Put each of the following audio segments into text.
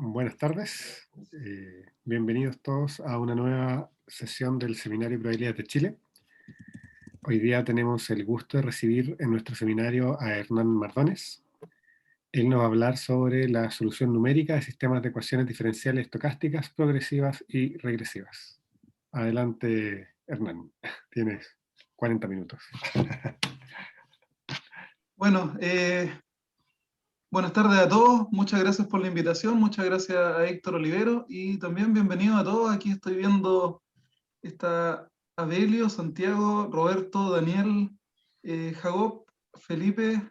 Buenas tardes, bienvenidos todos a una nueva sesión del Seminario Probabilidades de Chile. Hoy día tenemos el gusto de recibir en nuestro seminario a Hernán Mardones. Él nos va a hablar sobre la solución numérica de sistemas de ecuaciones diferenciales estocásticas, progresivas y regresivas. Adelante, Hernán, tienes 40 minutos. Bueno, buenas tardes a todos, muchas gracias por la invitación, muchas gracias a Héctor Olivero y también bienvenido a todos. Aquí estoy viendo, está Abelio, Santiago, Roberto, Daniel, Jacob, Felipe,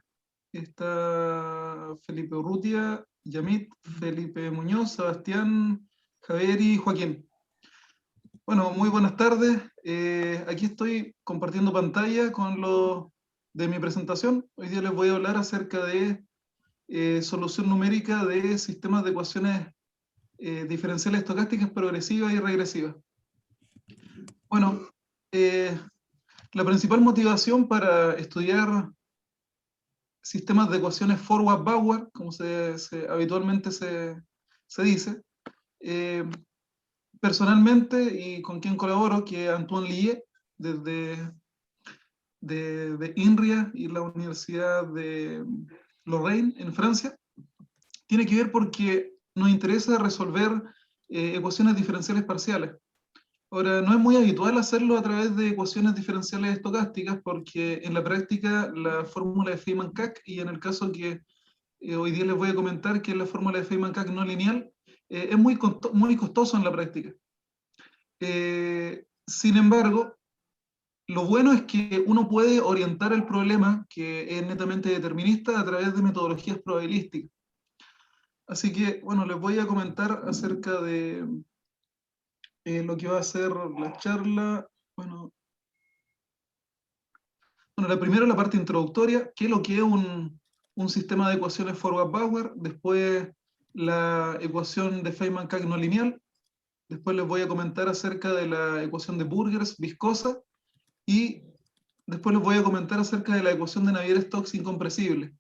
está Felipe Urrutia, Yamit, Felipe Muñoz, Sebastián, Javier y Joaquín. Bueno, muy buenas tardes. Aquí estoy compartiendo pantalla con lo de mi presentación. Hoy día les voy a hablar acerca de solución numérica de sistemas de ecuaciones diferenciales estocásticas progresivas y regresivas. Bueno, la principal motivación para estudiar sistemas de ecuaciones forward-backward, como habitualmente se dice, personalmente y con quien colaboro, que es Antoine Lie, desde de INRIA y la Universidad de Lorraine en Francia, tiene que ver porque nos interesa resolver ecuaciones diferenciales parciales. Ahora, no es muy habitual hacerlo a través de ecuaciones diferenciales estocásticas porque en la práctica la fórmula de Feynman-Cach, y en el caso que hoy día les voy a comentar, que es la fórmula de Feynman-Cach no lineal, es muy costoso en la práctica. Sin embargo, lo bueno es que uno puede orientar el problema, que es netamente determinista, a través de metodologías probabilísticas. Así que, bueno, les voy a comentar acerca de lo que va a ser la charla. Bueno, primero la parte introductoria, qué es lo que es un sistema de ecuaciones forward-backward, después la ecuación de Feynman-Cach no lineal, después les voy a comentar acerca de la ecuación de Burgers viscosa, y después les voy a comentar acerca de la ecuación de Navier-Stokes incompresible.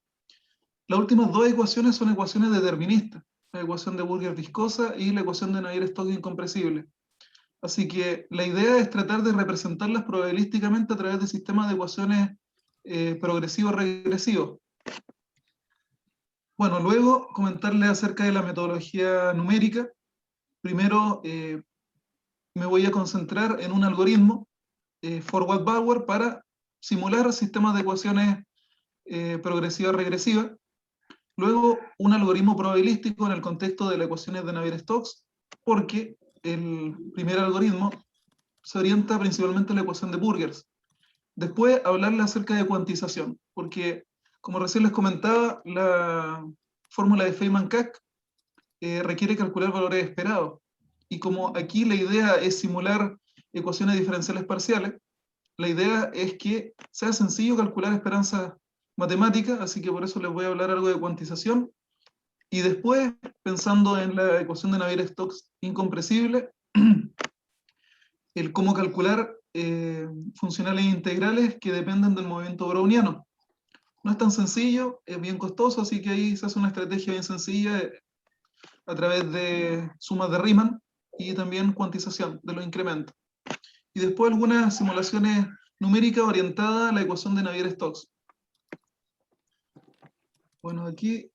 Las últimas dos ecuaciones son ecuaciones deterministas, la ecuación de Burgers viscosa y la ecuación de Navier-Stokes incompresible. Así que la idea es tratar de representarlas probabilísticamente a través de sistemas de ecuaciones progresivos-regresivos. Bueno, luego comentarles acerca de la metodología numérica. Primero me voy a concentrar en un algoritmo forward-backward para simular sistemas de ecuaciones progresivas-regresivas. Luego, un algoritmo probabilístico en el contexto de las ecuaciones de Navier-Stokes, porque el primer algoritmo se orienta principalmente a la ecuación de Burgers. Después, hablarle acerca de cuantización, porque, como recién les comentaba, la fórmula de Feynman-Cach requiere calcular valores esperados. Y como aquí la idea es simular ecuaciones diferenciales parciales, la idea es que sea sencillo calcular esperanzas matemáticas, así que por eso les voy a hablar algo de cuantización. Y después, pensando en la ecuación de Navier-Stokes incompresible, el cómo calcular funcionales integrales que dependen del movimiento browniano. No es tan sencillo, es bien costoso, así que ahí se hace una estrategia bien sencilla a través de sumas de Riemann y también cuantización de los incrementos. Y después algunas simulaciones numéricas orientadas a la ecuación de Navier-Stokes. Bueno, aquí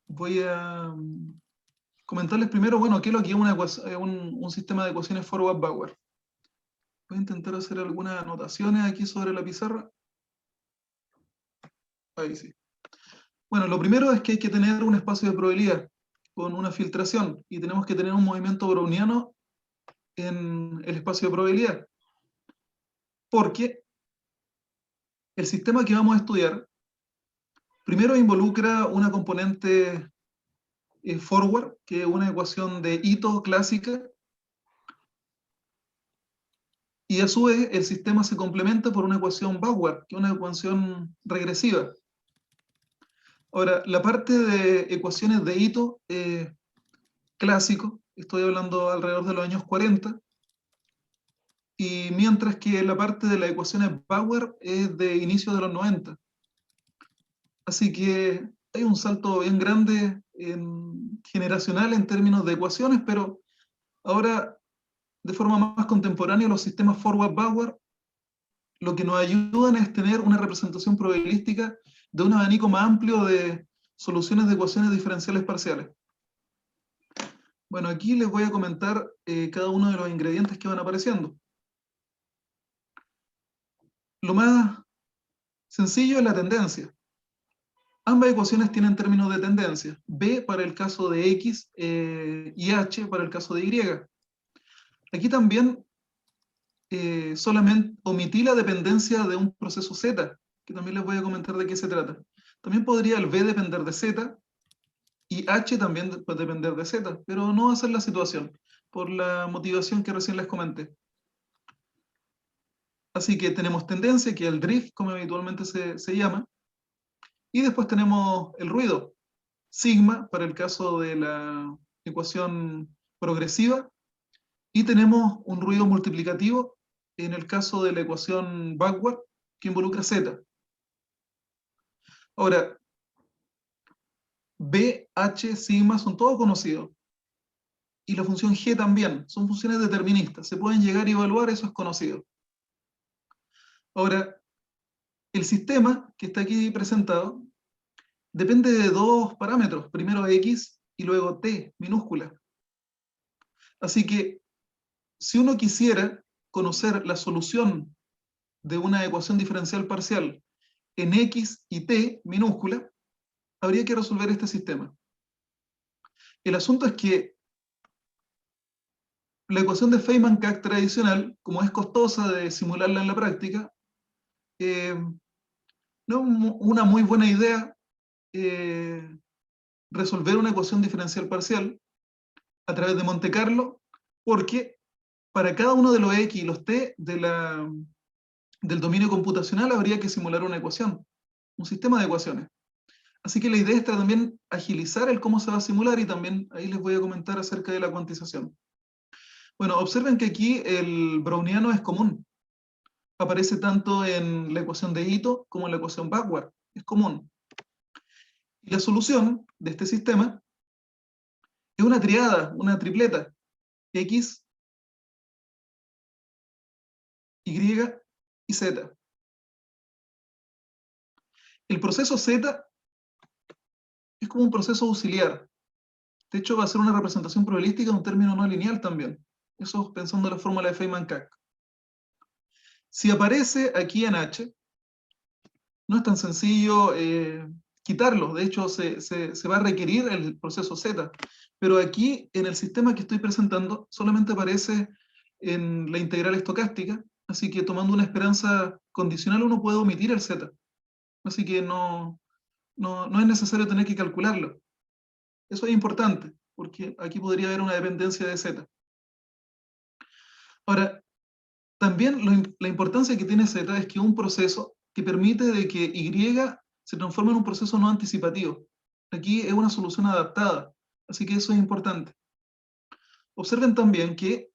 voy a comentarles primero, bueno, qué es lo que es un sistema de ecuaciones forward-backward. Voy a intentar hacer algunas anotaciones aquí sobre la pizarra. Ahí sí. Bueno, lo primero es que hay que tener un espacio de probabilidad con una filtración, y tenemos que tener un movimiento browniano en el espacio de probabilidad, porque el sistema que vamos a estudiar primero involucra una componente forward, que es una ecuación de Ito clásica, y a su vez el sistema se complementa por una ecuación backward, que es una ecuación regresiva. Ahora, la parte de ecuaciones de Ito clásico, estoy hablando alrededor de los años 40, y mientras que la parte de las ecuaciones backward es de inicio de los 90. Así que hay un salto bien grande generacional en términos de ecuaciones, pero ahora, de forma más contemporánea, los sistemas forward-backward lo que nos ayudan es tener una representación probabilística de un abanico más amplio de soluciones de ecuaciones diferenciales parciales. Bueno, aquí les voy a comentar cada uno de los ingredientes que van apareciendo. Lo más sencillo es la tendencia. Ambas ecuaciones tienen términos de tendencia. B para el caso de X y H para el caso de Y. Aquí también solamente omití la dependencia de un proceso Z, que también les voy a comentar de qué se trata. También podría el B depender de Z y H también puede depender de Z, pero no va a ser la situación, por la motivación que recién les comenté. Así que tenemos tendencia, que es el drift, como habitualmente se llama, y después tenemos el ruido, sigma para el caso de la ecuación progresiva, y tenemos un ruido multiplicativo en el caso de la ecuación backward, que involucra Z. Ahora, B, H, sigma son todos conocidos, y la función G también, son funciones deterministas, se pueden llegar a evaluar, eso es conocido. Ahora, el sistema que está aquí presentado depende de dos parámetros, primero X y luego T, minúscula. Así que, si uno quisiera conocer la solución de una ecuación diferencial parcial en X y T, minúscula, habría que resolver este sistema. El asunto es que la ecuación de Feynman-Cach tradicional, como es costosa de simularla en la práctica, no es una muy buena idea resolver una ecuación diferencial parcial a través de Monte Carlo, porque para cada uno de los X y los T del dominio computacional habría que simular una ecuación, un sistema de ecuaciones. Así que la idea es también agilizar el cómo se va a simular, y también ahí les voy a comentar acerca de la cuantización. Bueno, observen que aquí el browniano es común. Aparece tanto en la ecuación de Ito como en la ecuación backward. Es común. Y la solución de este sistema es una triada, una tripleta. X, Y y Z. El proceso Z es como un proceso auxiliar. De hecho, va a ser una representación probabilística de un término no lineal también. Eso pensando en la fórmula de Feynman-Cach. Si aparece aquí en H, no es tan sencillo quitarlo. De hecho, se va a requerir el proceso Z. Pero aquí, en el sistema que estoy presentando, solamente aparece en la integral estocástica. Así que tomando una esperanza condicional, uno puede omitir el Z. Así que no es necesario tener que calcularlo. Eso es importante, porque aquí podría haber una dependencia de Z. Ahora, también la importancia que tiene Z es que es un proceso que permite de que Y se transforme en un proceso no anticipativo. Aquí es una solución adaptada, así que eso es importante. Observen también que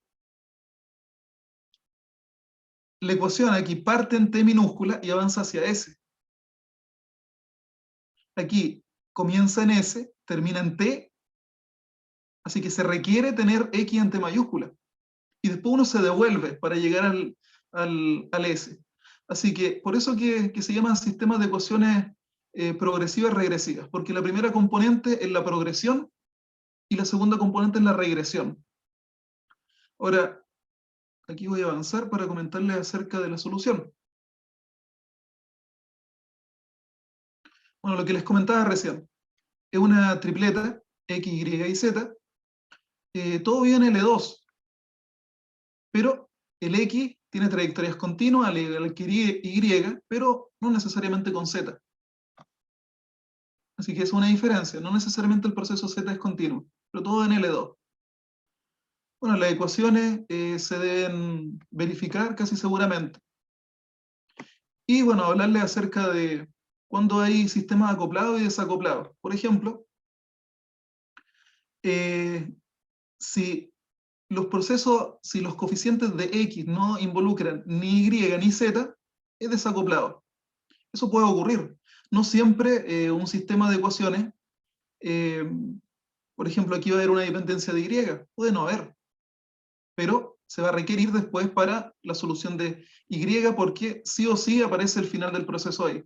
la ecuación aquí parte en T minúscula y avanza hacia S. Aquí comienza en S, termina en T, así que se requiere tener X en T mayúscula. Y después uno se devuelve para llegar al S. Así que por eso que se llaman sistemas de ecuaciones progresivas regresivas, porque la primera componente es la progresión y la segunda componente es la regresión. Ahora, aquí voy a avanzar para comentarles acerca de la solución. Bueno, lo que les comentaba recién, es una tripleta, X, Y y Z, todo vive en L2, pero el X tiene trayectorias continuas, al igual que Y, pero no necesariamente con Z. Así que es una diferencia, no necesariamente el proceso Z es continuo, pero todo en L2. Bueno, las ecuaciones se deben verificar casi seguramente. Y bueno, hablarles acerca de cuando hay sistemas acoplados y desacoplados. Por ejemplo, si si los coeficientes de X no involucran ni Y ni Z, es desacoplado. Eso puede ocurrir. no siempre un sistema de ecuaciones, por ejemplo, aquí va a haber una dependencia de Y, puede no haber, pero se va a requerir después para la solución de Y porque sí o sí aparece el final del proceso ahí.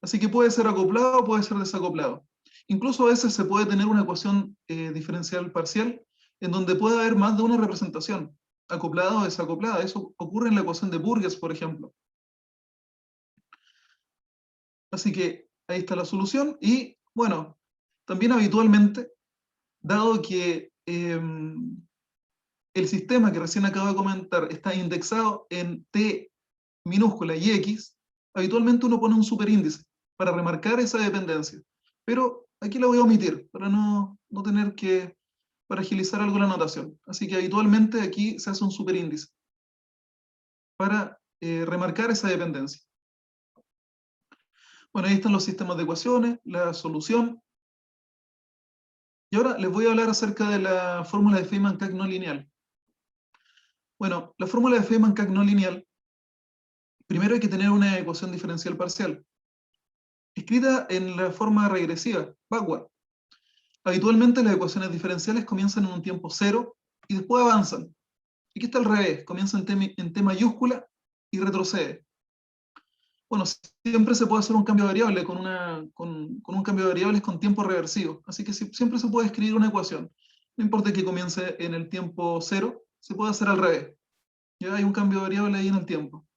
Así que puede ser acoplado o puede ser desacoplado. Incluso a veces se puede tener una ecuación diferencial parcial en donde puede haber más de una representación, acoplada o desacoplada. Eso ocurre en la ecuación de Burgers, por ejemplo. Así que ahí está la solución. Y bueno, también habitualmente, dado que el sistema que recién acabo de comentar está indexado en T minúscula y X, habitualmente uno pone un superíndice para remarcar esa dependencia. Pero aquí la voy a omitir para no tener que, para agilizar algo la notación. Así que habitualmente aquí se hace un superíndice para remarcar esa dependencia. Bueno, ahí están los sistemas de ecuaciones, la solución. Y ahora les voy a hablar acerca de la fórmula de Feynman-Cach no lineal. Bueno, la fórmula de Feynman-Cach no lineal, primero hay que tener una ecuación diferencial parcial, escrita en la forma regresiva, backward. Habitualmente las ecuaciones diferenciales comienzan en un tiempo cero y después avanzan. Aquí está al revés, comienza en T mayúscula y retrocede. Bueno, siempre se puede hacer un cambio de variable con un cambio de variables con tiempo reversivo. Así que siempre se puede escribir una ecuación. No importa que comience en el tiempo cero, se puede hacer al revés. Ya hay un cambio de variable ahí en el tiempo.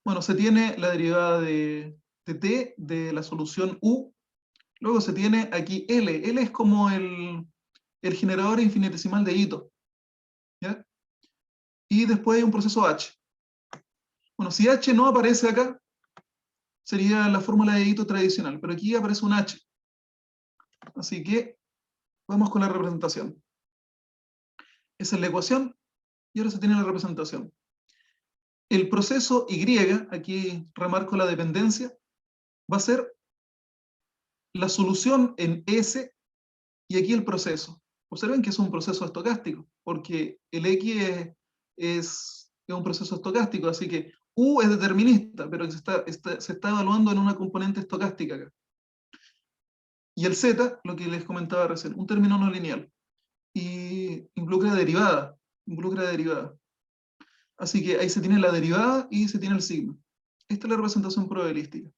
Bueno, se tiene la derivada de t de la solución u. Luego se tiene aquí L. L es como el generador infinitesimal de Ito. ¿Ya? Y después hay un proceso H. Bueno, si H no aparece acá, sería la fórmula de Ito tradicional, pero aquí aparece un H. Así que vamos con la representación. Esa es la ecuación y ahora se tiene la representación. El proceso Y, aquí remarco la dependencia, va a ser la solución en S y aquí el proceso. Observen que es un proceso estocástico, porque el X es un proceso estocástico, así que U es determinista, pero se está evaluando en una componente estocástica acá. Y el Z, lo que les comentaba recién, un término no lineal. Y involucra derivada, Así que ahí se tiene la derivada y se tiene el signo. Esta es la representación probabilística.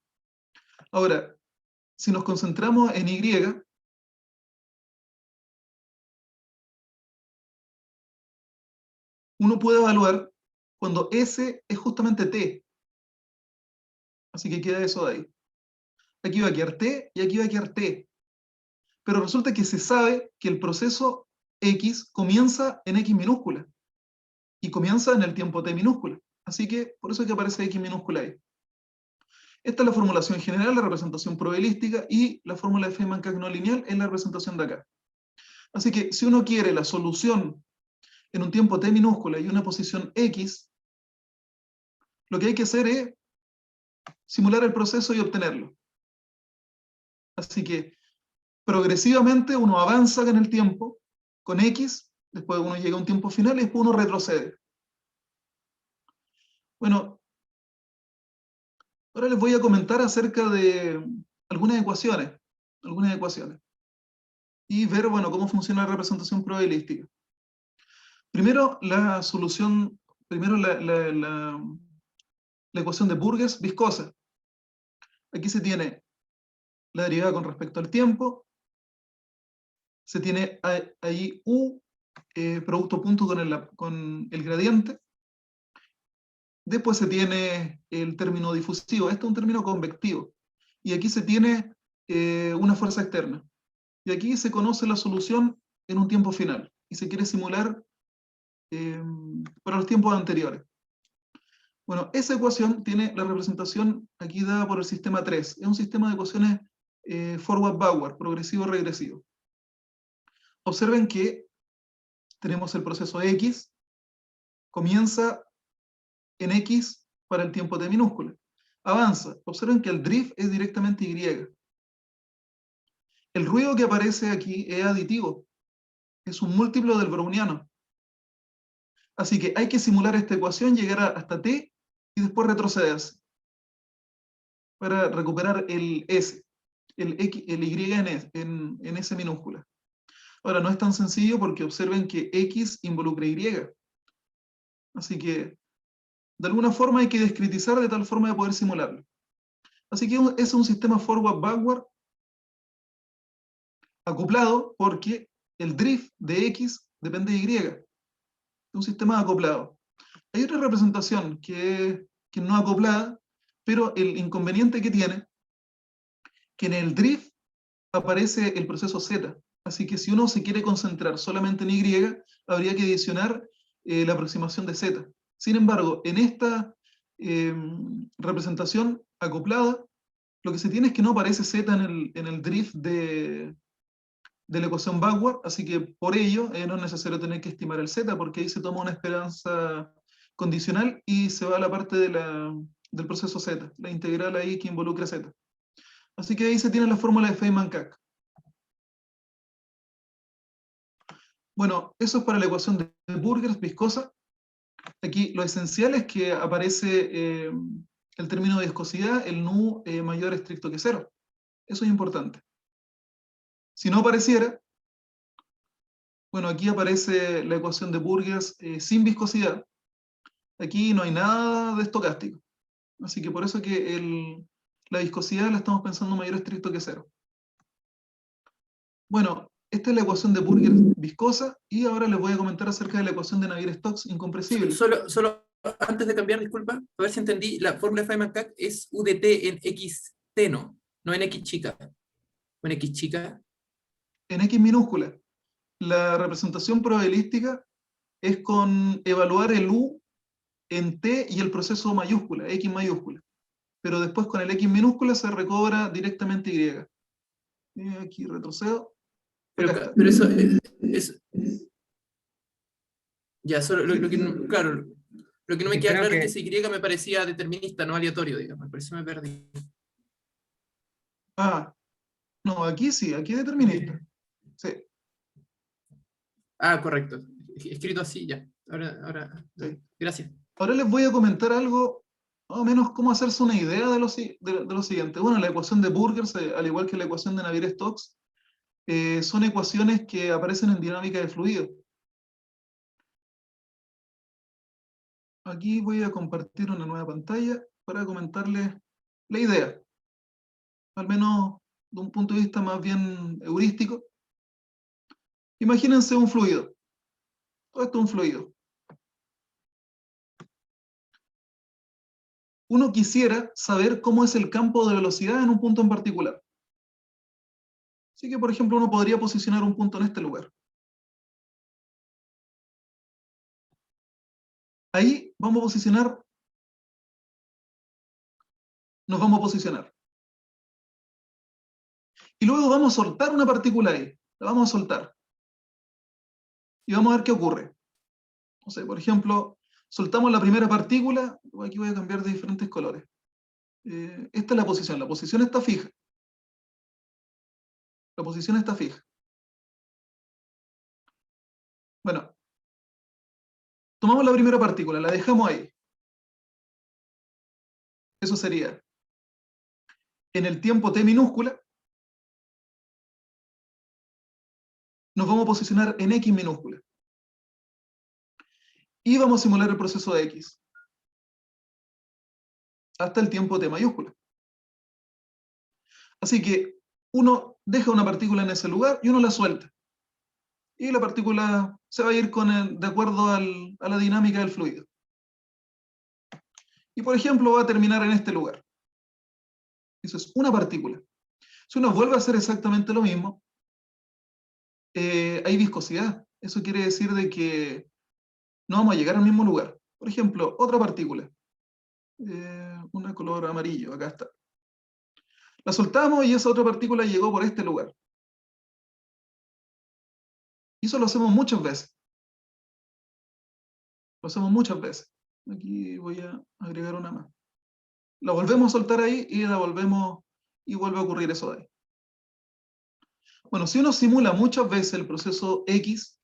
Ahora, si nos concentramos en Y, uno puede evaluar cuando S es justamente T. Así que queda eso de ahí. Aquí va a quedar T y aquí va a quedar T. Pero resulta que se sabe que el proceso X comienza en X minúscula y comienza en el tiempo T minúscula. Así que por eso es que aparece X minúscula ahí. Esta es la formulación general, la representación probabilística, y la fórmula de Feynman-Cach no lineal es la representación de acá. Así que si uno quiere la solución en un tiempo T minúscula y una posición X, lo que hay que hacer es simular el proceso y obtenerlo. Así que progresivamente uno avanza en el tiempo con X, después uno llega a un tiempo final y después uno retrocede. Bueno, ahora les voy a comentar acerca de algunas ecuaciones, y ver, bueno, cómo funciona la representación probabilística. Primero, la solución, primero la ecuación de Burgers viscosa. Aquí se tiene la derivada con respecto al tiempo, se tiene ahí U, producto punto con el gradiente, después se tiene el término difusivo, este es un término convectivo, y aquí se tiene una fuerza externa, y aquí se conoce la solución en un tiempo final, y se quiere simular para los tiempos anteriores. Bueno, esa ecuación tiene la representación aquí dada por el sistema 3. Es un sistema de ecuaciones forward-backward, progresivo-regresivo. Observen que tenemos el proceso X, comienza en X para el tiempo T minúscula. Avanza. Observen que el drift es directamente Y. El ruido que aparece aquí es aditivo. Es un múltiplo del browniano. Así que hay que simular esta ecuación, llegar hasta T y después retrocederse. para recuperar el S, el Y en S minúscula. Ahora, no es tan sencillo porque observen que X involucra Y. Así que, de alguna forma hay que discretizar de tal forma de poder simularlo. Así que es un sistema forward-backward acoplado porque el drift de X depende de Y. Es un sistema acoplado. Hay otra representación que no acoplada, pero el inconveniente que tiene, que en el drift aparece el proceso Z. Así que si uno se quiere concentrar solamente en Y, habría que adicionar la aproximación de Z. Sin embargo, en esta representación acoplada, lo que se tiene es que no aparece Z en el drift de la ecuación backward, así que por ello no es necesario tener que estimar el Z, porque ahí se toma una esperanza condicional y se va a la parte del proceso Z, la integral ahí que involucra Z. Así que ahí se tiene la fórmula de Feynman-Kac. Bueno, eso es para la ecuación de Burgers viscosa. Aquí lo esencial es que aparece el término de viscosidad, el nu mayor estricto que cero. Eso es importante. Si no apareciera, bueno, aquí aparece la ecuación de Burgers sin viscosidad. Aquí no hay nada de estocástico. Así que por eso que la viscosidad la estamos pensando mayor estricto que cero. Bueno, esta es la ecuación de Burgers viscosa y ahora les voy a comentar acerca de la ecuación de Navier-Stokes incompresible. Solo antes de cambiar, disculpa, a ver si entendí, la fórmula de Feynman-Kac es U de t en xt, no en x chica. ¿O en x chica? En X minúscula. La representación probabilística es con evaluar el U en T y el proceso mayúscula, X mayúscula. Pero después con el X minúscula se recobra directamente Y. Y aquí retrocedo. Pero eso es... Ya, solo lo que no, claro, lo que no me Yo queda creo claro es que que ese Y me parecía determinista, no aleatorio, digamos, por eso me perdí. Ah, no, aquí sí, aquí es determinista. Sí, Ah, correcto. Escrito así, ya. Ahora, sí. gracias. Ahora les voy a comentar algo, más o menos cómo hacerse una idea de lo siguiente. Bueno, la ecuación de Burgers, al igual que la ecuación de Navier-Stokes, son ecuaciones que aparecen en dinámica de fluido. Aquí voy a compartir una nueva pantalla para comentarles la idea, al menos de un punto de vista más bien heurístico. Imagínense un fluido. Todo esto es un fluido. Uno quisiera saber cómo es el campo de velocidad en un punto en particular. Así que, por ejemplo, uno podría posicionar un punto en este lugar. Ahí vamos a posicionar, nos vamos a posicionar. Y luego vamos a soltar una partícula ahí. La vamos a soltar. Y vamos a ver qué ocurre. No sé, por ejemplo, soltamos la primera partícula. Aquí voy a cambiar de diferentes colores. Esta es la posición. La posición está fija. La posición está fija. Bueno, tomamos la primera partícula, la dejamos ahí. Eso sería, en el tiempo t minúscula, nos vamos a posicionar en x minúscula. Y vamos a simular el proceso de x. Hasta el tiempo t mayúscula. Así que uno deja una partícula en ese lugar y uno la suelta. Y la partícula se va a ir de acuerdo a la dinámica del fluido. Y por ejemplo va a terminar en este lugar. Eso es una partícula. Si uno vuelve a hacer exactamente lo mismo, hay viscosidad. Eso quiere decir de que no vamos a llegar al mismo lugar. Por ejemplo, otra partícula. Una color amarillo, acá está. La soltamos y esa otra partícula llegó por este lugar. Y eso lo hacemos muchas veces. Lo hacemos muchas veces. Aquí voy a agregar una más. La volvemos a soltar ahí y la volvemos y vuelve a ocurrir eso de ahí. Bueno, si uno simula muchas veces el proceso X,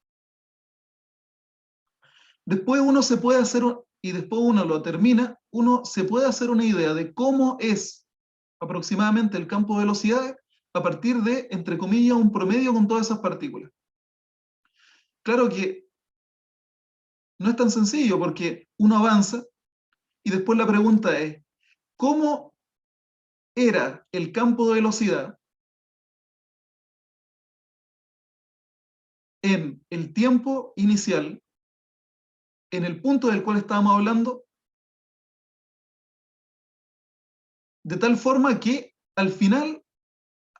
después uno se puede hacer, y después uno lo termina, uno se puede hacer una idea de cómo es aproximadamente el campo de velocidades a partir de, entre comillas, un promedio con todas esas partículas. Claro que no es tan sencillo porque uno avanza y después la pregunta es, ¿cómo era el campo de velocidad en el tiempo inicial, en el punto del cual estábamos hablando, de tal forma que al final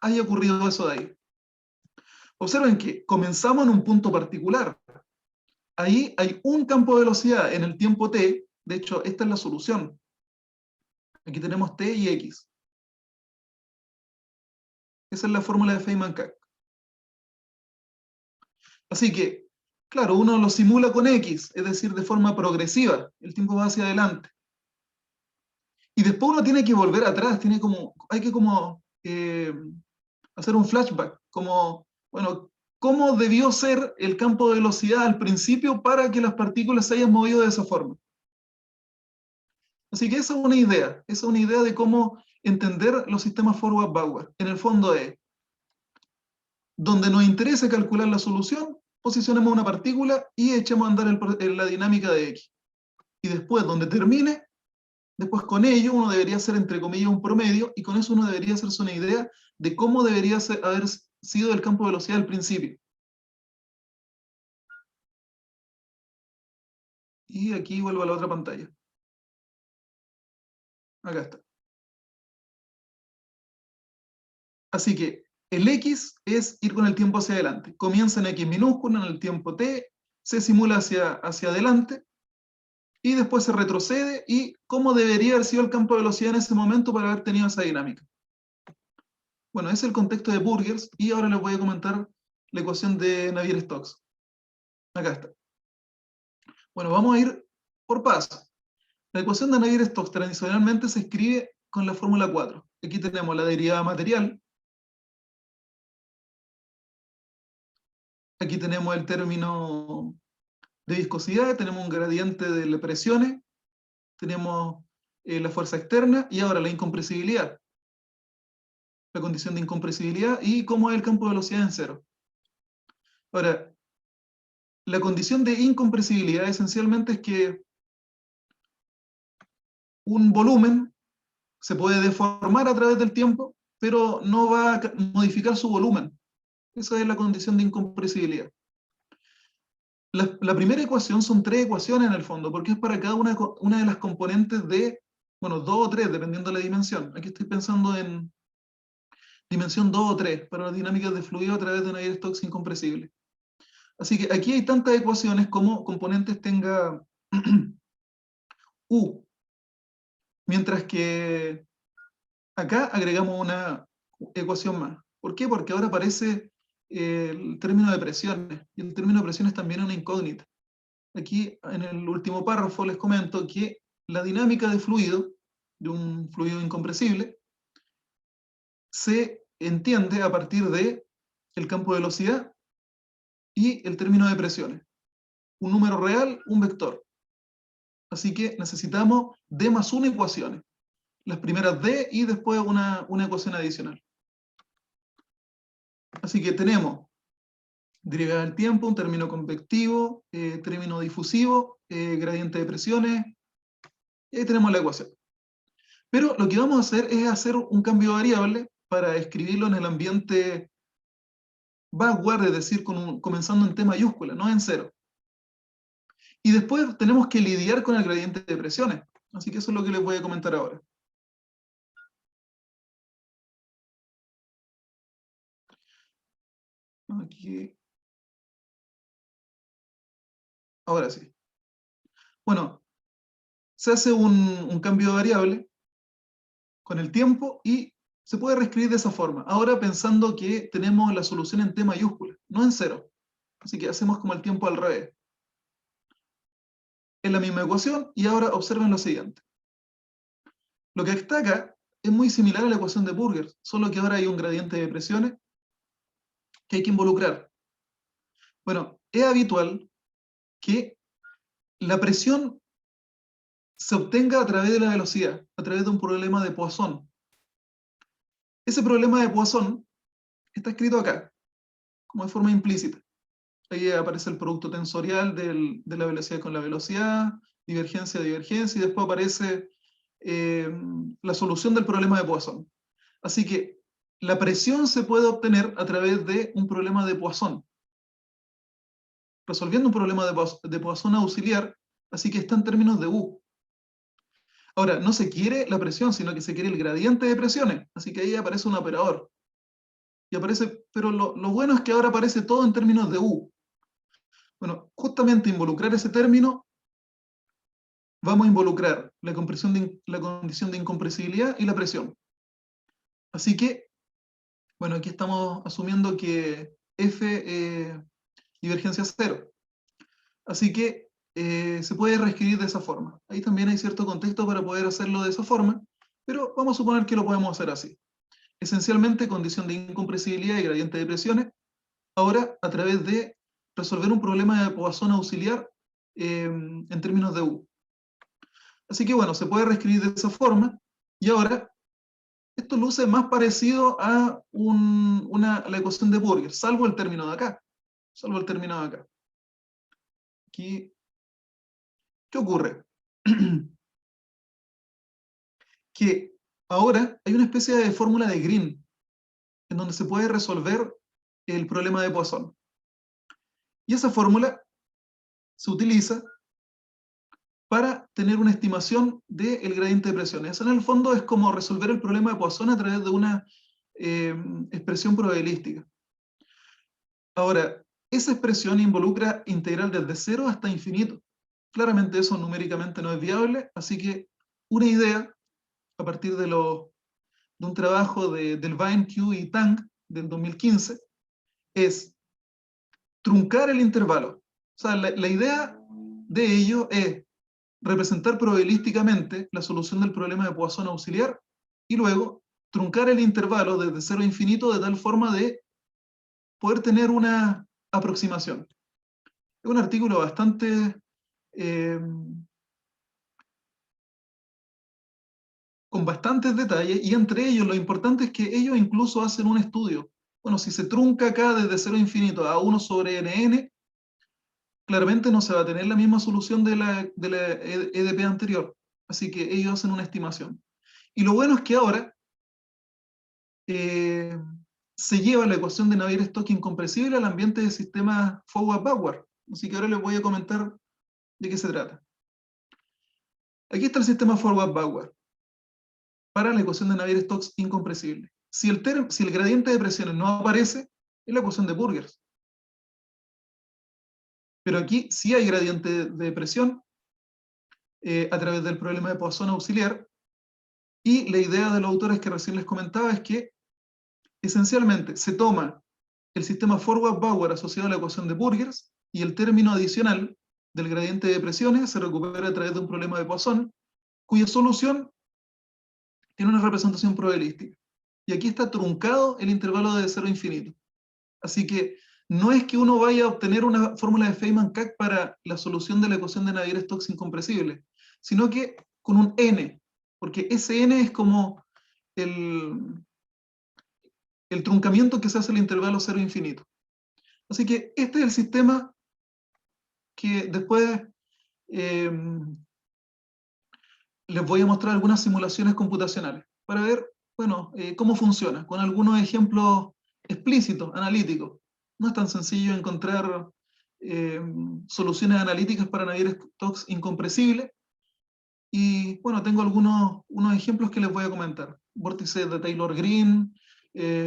haya ocurrido eso de ahí? Observen que comenzamos en un punto particular. Ahí hay un campo de velocidad en el tiempo t. De hecho, esta es la solución. Aquí tenemos t y x. Esa es la fórmula de Feynman-Cach. Así que, claro, uno lo simula con x, es decir, de forma progresiva. El tiempo va hacia adelante. Y después uno tiene que volver atrás, hay que hacer un flashback, como, bueno, ¿cómo debió ser el campo de velocidad al principio para que las partículas se hayan movido de esa forma? Así que esa es una idea de cómo entender los sistemas forward-backward. En el fondo es, donde nos interese calcular la solución, posicionemos una partícula y echemos a andar la dinámica de X. Y después, donde termine, después con ello uno debería hacer, entre comillas, un promedio, y con eso uno debería hacerse una idea de cómo debería haber sido el campo de velocidad al principio. Y aquí vuelvo a la otra pantalla. Acá está. Así que el X es ir con el tiempo hacia adelante. Comienza en X minúsculo, en el tiempo T, se simula hacia adelante, y después se retrocede, y cómo debería haber sido el campo de velocidad en ese momento para haber tenido esa dinámica. Bueno, ese es el contexto de Burgers, y ahora les voy a comentar la ecuación de Navier-Stokes. Acá está. Bueno, vamos a ir por paso. La ecuación de Navier-Stokes tradicionalmente se escribe con la fórmula 4. Aquí tenemos la derivada material. Aquí tenemos el término de viscosidad, tenemos un gradiente de las presiones, tenemos la fuerza externa, y ahora la incompresibilidad. La condición de incompresibilidad y cómo es el campo de velocidad en cero. Ahora, la condición de incompresibilidad esencialmente es que un volumen se puede deformar a través del tiempo, pero no va a modificar su volumen. Esa es la condición de incompresibilidad. La primera ecuación son 3 ecuaciones en el fondo, porque es para cada una de las componentes de, bueno, 2 o 3, dependiendo de la dimensión. Aquí estoy pensando en dimensión 2 o 3, para las dinámicas de fluido a través de Navier-Stokes incompresible. Así que aquí hay tantas ecuaciones como componentes tenga U, mientras que acá agregamos una ecuación más. ¿Por qué? Porque ahora aparece el término de presiones, y el término de presiones también es una incógnita. Aquí en el último párrafo les comento que la dinámica de fluido, de un fluido incompresible, se entiende a partir de el campo de velocidad y el término de presiones. Un número real, un vector. Así que necesitamos D más 1 ecuaciones. Las primeras D y después una ecuación adicional. Así que tenemos derivada del tiempo, un término convectivo, término difusivo, gradiente de presiones, y ahí tenemos la ecuación. Pero lo que vamos a hacer es hacer un cambio de variable para escribirlo en el ambiente backward, es decir, comenzando en T mayúscula, no en cero. Y después tenemos que lidiar con el gradiente de presiones. Así que eso es lo que les voy a comentar ahora. Aquí. Ahora sí. Bueno, se hace un cambio de variable con el tiempo y se puede reescribir de esa forma. Ahora pensando que tenemos la solución en T mayúscula, no en cero. Así que hacemos como el tiempo al revés. Es la misma ecuación, y ahora observen lo siguiente. Lo que está acá es muy similar a la ecuación de Burgers, solo que ahora hay un gradiente de presiones que hay que involucrar. Bueno, es habitual que la presión se obtenga a través de la velocidad, a través de un problema de Poisson. Ese problema de Poisson está escrito acá, como de forma implícita. Ahí aparece el producto tensorial de la velocidad con la velocidad, divergencia, divergencia, y después aparece la solución del problema de Poisson. Así que la presión se puede obtener a través de un problema de Poisson, resolviendo un problema de Poisson auxiliar, así que está en términos de U. Ahora, no se quiere la presión, sino que se quiere el gradiente de presiones, así que ahí aparece un operador. Y aparece, pero lo bueno es que ahora aparece todo en términos de U. Bueno, justamente involucrar ese término, vamos a involucrar la condición de incompresibilidad y la presión. Así que, bueno, aquí estamos asumiendo que F divergencia cero. Así que se puede reescribir de esa forma. Ahí también hay cierto contexto para poder hacerlo de esa forma, pero vamos a suponer que lo podemos hacer así. Esencialmente, condición de incompresibilidad y gradiente de presiones, ahora a través de resolver un problema de Poisson auxiliar en términos de U. Así que bueno, se puede reescribir de esa forma, y ahora esto luce más parecido a la ecuación de Burger, salvo el término de acá. Salvo el término de acá. Aquí, ¿qué ocurre? Que ahora hay una especie de fórmula de Green, en donde se puede resolver el problema de Poisson. Y esa fórmula se utiliza para tener una estimación del gradiente de presiones. Eso en el fondo es como resolver el problema de Poisson a través de una expresión probabilística. Ahora, esa expresión involucra integral desde 0 hasta infinito. Claramente eso numéricamente no es viable, así que una idea, a partir de un trabajo del Vine, Q y Tang del 2015, es truncar el intervalo. O sea, la idea de ello es representar probabilísticamente la solución del problema de Poisson auxiliar y luego truncar el intervalo desde 0 a infinito de tal forma de poder tener una aproximación. Es un artículo bastante con bastantes detalles, y entre ellos lo importante es que ellos incluso hacen un estudio. Bueno, si se trunca acá desde 0 a infinito a 1 sobre nn, claramente no se va a tener la misma solución de la EDP anterior. Así que ellos hacen una estimación. Y lo bueno es que ahora se lleva la ecuación de Navier-Stokes incompresible al ambiente de sistemas forward-backward. Así que ahora les voy a comentar de qué se trata. Aquí está el sistema forward-backward para la ecuación de Navier-Stokes incompresible. Si el gradiente de presiones no aparece, es la ecuación de Burgers. Pero aquí sí hay gradiente de presión a través del problema de Poisson auxiliar, y la idea de los autores que recién les comentaba es que esencialmente se toma el sistema forward-backward asociado a la ecuación de Burgers, y el término adicional del gradiente de presiones se recupera a través de un problema de Poisson, cuya solución tiene una representación probabilística. Y aquí está truncado el intervalo de 0 a infinito. Así que no es que uno vaya a obtener una fórmula de Feynman-Cach para la solución de la ecuación de Navier-Stokes incompresible, sino que con un n, porque ese n es como el truncamiento que se hace al intervalo 0 a infinito. Así que este es el sistema que después les voy a mostrar algunas simulaciones computacionales para ver, bueno, cómo funciona, con algunos ejemplos explícitos, analíticos. No es tan sencillo encontrar soluciones analíticas para Navier-Stokes incompresible. Y bueno, tengo unos ejemplos que les voy a comentar. Vórtices de Taylor-Green,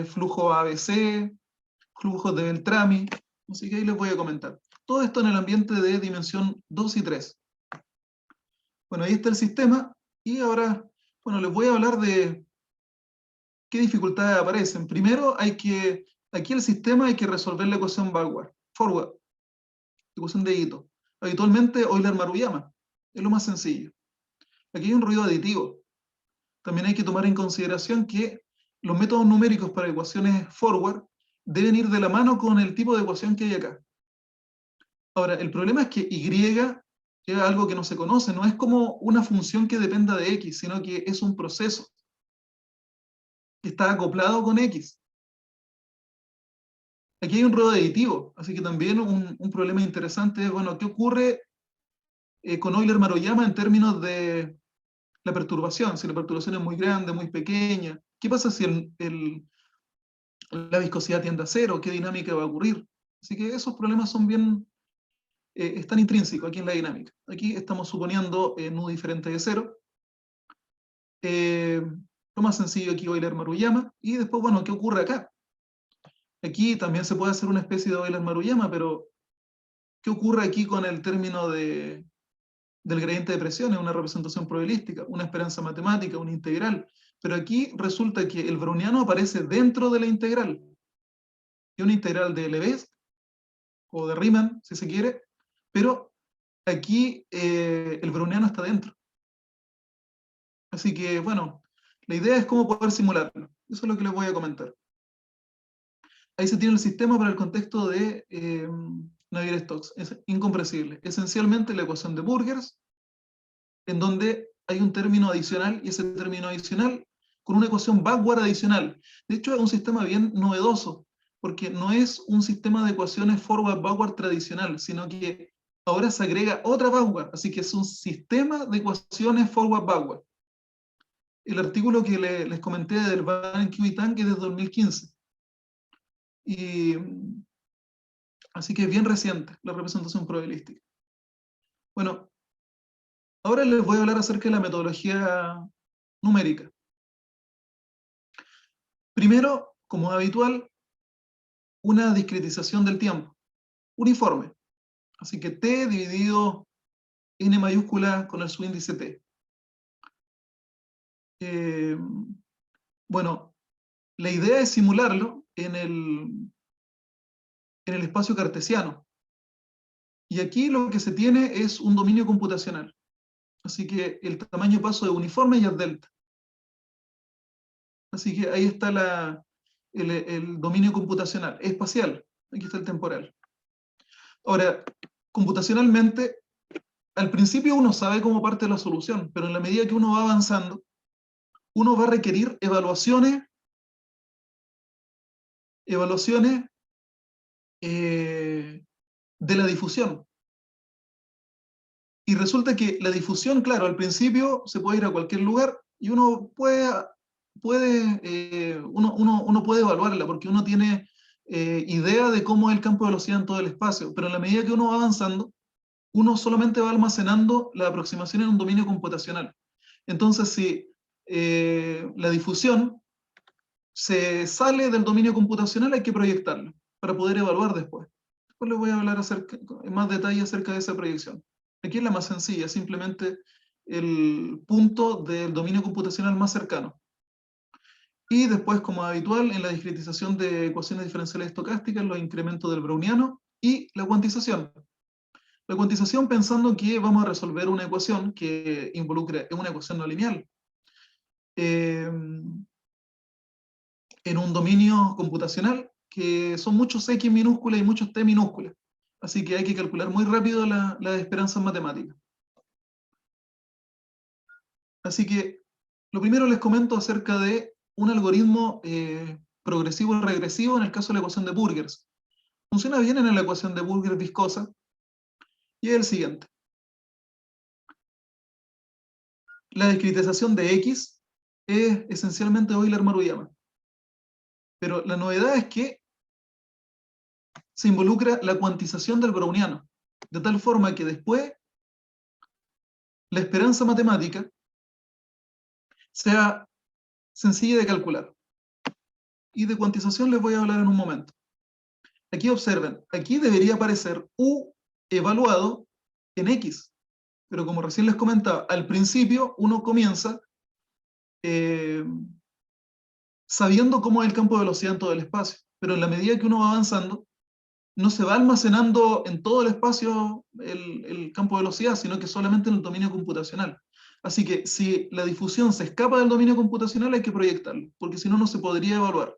flujo ABC, flujos de Beltrami. Así que ahí les voy a comentar. Todo esto en el ambiente de dimensión 2 y 3. Bueno, ahí está el sistema, y ahora, bueno, les voy a hablar de qué dificultades aparecen. Primero, aquí el sistema hay que resolver la ecuación forward, ecuación de Ito. Habitualmente Euler-Maruyama, es lo más sencillo. Aquí hay un ruido aditivo. También hay que tomar en consideración que los métodos numéricos para ecuaciones forward deben ir de la mano con el tipo de ecuación que hay acá. Ahora, el problema es que Y es algo que no se conoce, no es como una función que dependa de X, sino que es un proceso. que está acoplado con X. Aquí hay un ruedo aditivo, así que también un problema interesante es, bueno, ¿qué ocurre con Euler-Maruyama en términos de la perturbación? Si la perturbación es muy grande, muy pequeña, ¿qué pasa si la viscosidad tiende a cero? ¿Qué dinámica va a ocurrir? Así que esos problemas son bien, están intrínsecos aquí en la dinámica. Aquí estamos suponiendo nu diferente de cero. Lo más sencillo aquí Euler-Maruyama, y después, bueno, ¿qué ocurre acá? Aquí también se puede hacer una especie de Euler-Maruyama, pero ¿qué ocurre aquí con el término del gradiente de presión? Es una representación probabilística, una esperanza matemática, una integral. Pero aquí resulta que el browniano aparece dentro de la integral. Y una integral de Lebesgue, o de Riemann, si se quiere, pero aquí el browniano está dentro. Así que, bueno, la idea es cómo poder simularlo. Eso es lo que les voy a comentar. Ahí se tiene el sistema para el contexto de Navier-Stokes. Es incomprensible. Esencialmente la ecuación de Burgers, en donde hay un término adicional, y ese término adicional con una ecuación backward adicional. De hecho, es un sistema bien novedoso, porque no es un sistema de ecuaciones forward-backward tradicional, sino que ahora se agrega otra backward, así que es un sistema de ecuaciones forward-backward. El artículo que les comenté del Van Q y Tang es de 2015. Y así que es bien reciente la representación probabilística. Bueno, ahora les voy a hablar acerca de la metodología numérica. Primero, como es habitual, una discretización del tiempo, uniforme. Así que t dividido n mayúscula con el subíndice t. Bueno, la idea es simularlo en el espacio cartesiano. Y aquí lo que se tiene es un dominio computacional. Así que el tamaño de paso es uniforme y es delta. Así que ahí está el dominio computacional, espacial. Aquí está el temporal. Ahora, computacionalmente, al principio uno sabe cómo parte la solución, pero en la medida que uno va avanzando, uno va a requerir evaluaciones de la difusión. Y resulta que la difusión, claro, al principio se puede ir a cualquier lugar y uno puede evaluarla porque uno tiene idea de cómo es el campo de velocidad en todo el espacio, pero en la medida que uno va avanzando, uno solamente va almacenando la aproximación en un dominio computacional. Entonces, si la difusión se sale del dominio computacional, hay que proyectarlo para poder evaluar después. Después les voy a hablar en más detalle acerca de esa proyección. Aquí es la más sencilla, simplemente el punto del dominio computacional más cercano. Y después, como habitual, en la discretización de ecuaciones diferenciales estocásticas, los incrementos del browniano y la cuantización. La cuantización pensando que vamos a resolver una ecuación que involucra una ecuación no lineal. En un dominio computacional que son muchos X minúsculas y muchos T minúsculas. Así que hay que calcular muy rápido las esperanzas matemáticas. Así que lo primero les comento acerca de un algoritmo progresivo y regresivo en el caso de la ecuación de Burgers. Funciona bien en la ecuación de Burgers viscosa y es el siguiente. La discretización de X es esencialmente Euler-Maruyama. Pero la novedad es que se involucra la cuantización del browniano, de tal forma que después la esperanza matemática sea sencilla de calcular. Y de cuantización les voy a hablar en un momento. Aquí observen, aquí debería aparecer U evaluado en X. Pero como recién les comentaba, al principio uno comienza sabiendo cómo es el campo de velocidad en todo el espacio. Pero en la medida que uno va avanzando, no se va almacenando en todo el espacio el campo de velocidad, sino que solamente en el dominio computacional. Así que si la difusión se escapa del dominio computacional hay que proyectarlo, porque si no, no se podría evaluar.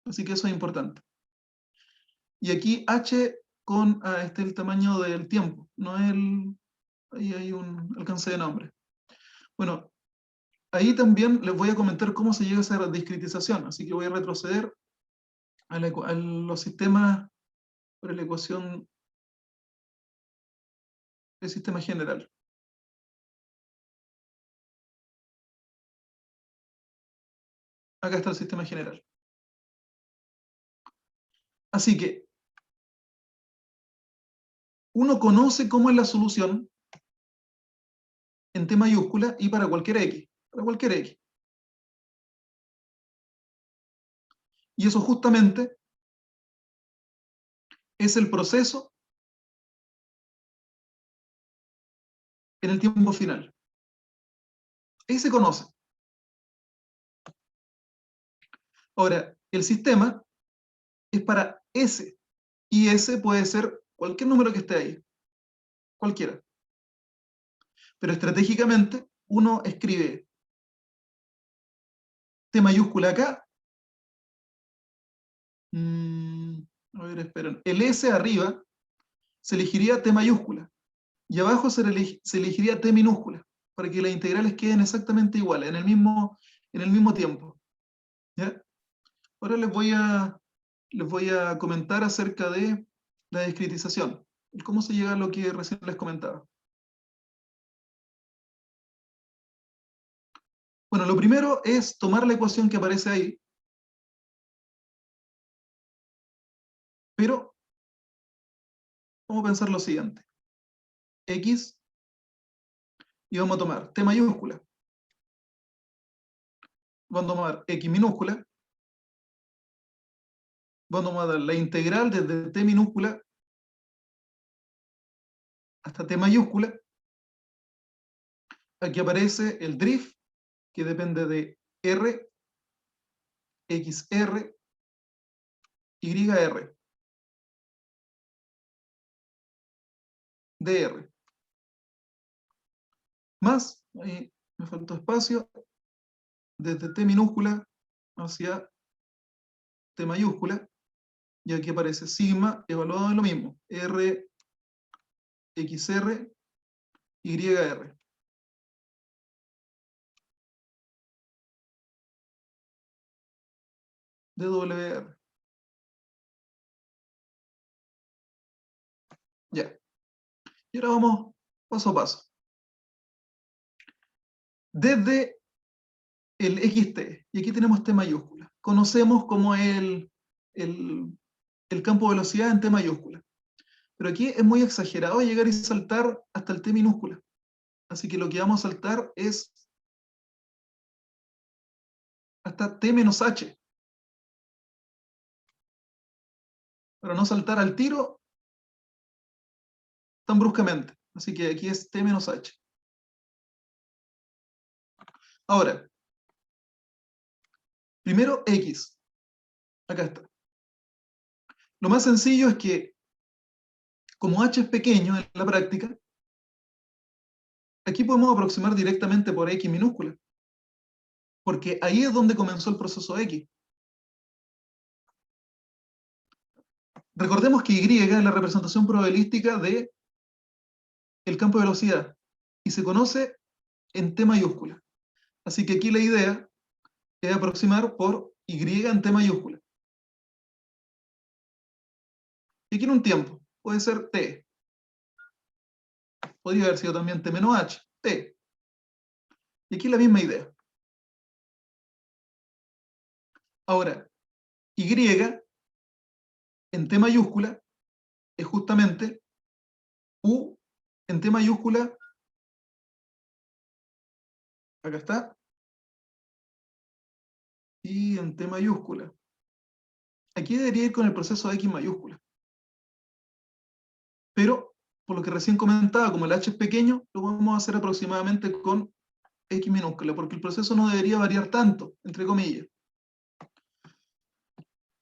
Así que eso es importante. Y aquí h con este es el tamaño del tiempo, no ahí hay un alcance de nombre. Bueno, ahí también les voy a comentar cómo se llega a esa discretización, así que voy a retroceder a los sistemas para la ecuación del sistema general. Acá está el sistema general. Así que uno conoce cómo es la solución en T mayúscula y para cualquier X. Para cualquier X. Y eso justamente es el proceso en el tiempo final. Ahí se conoce. Ahora, el sistema es para S. Y S puede ser cualquier número que esté ahí. Cualquiera. Pero estratégicamente uno escribe T mayúscula acá. A ver, esperen. El S arriba se elegiría T mayúscula. Y abajo se elegiría T minúscula. Para que las integrales queden exactamente iguales, en el mismo tiempo. ¿Ya? Ahora les voy a comentar acerca de la discretización. ¿Cómo se llega a lo que recién les comentaba? Bueno, lo primero es tomar la ecuación que aparece ahí, pero vamos a pensar lo siguiente. X, y vamos a tomar T mayúscula. Vamos a tomar X minúscula. Vamos a tomar la integral desde T minúscula hasta T mayúscula. Aquí aparece el drift, que depende de R, XR, YR, DR. Más, ahí me faltó espacio, desde T minúscula hacia T mayúscula, y aquí aparece sigma evaluado en lo mismo, R, XR, YR. DWR. Ya. Y ahora vamos paso a paso. Desde el XT, y aquí tenemos T mayúscula. Conocemos como el campo de velocidad en T mayúscula. Pero aquí es muy exagerado llegar y saltar hasta el T minúscula. Así que lo que vamos a saltar es hasta T menos H. Para no saltar al tiro tan bruscamente. Así que aquí es T menos H. Ahora, primero X. Acá está. Lo más sencillo es que, como H es pequeño en la práctica, aquí podemos aproximar directamente por X minúscula. Porque ahí es donde comenzó el proceso X. Recordemos que Y es la representación probabilística del campo de velocidad. Y se conoce en T mayúscula. Así que aquí la idea es aproximar por Y en T mayúscula. Y aquí en un tiempo, puede ser T. Podría haber sido también T menos H, T. Y aquí la misma idea. Ahora, Y en T mayúscula es justamente U en T mayúscula, acá está, y en T mayúscula. Aquí debería ir con el proceso de X mayúscula. Pero, por lo que recién comentaba, como el H es pequeño, lo vamos a hacer aproximadamente con X minúscula, porque el proceso no debería variar tanto, entre comillas.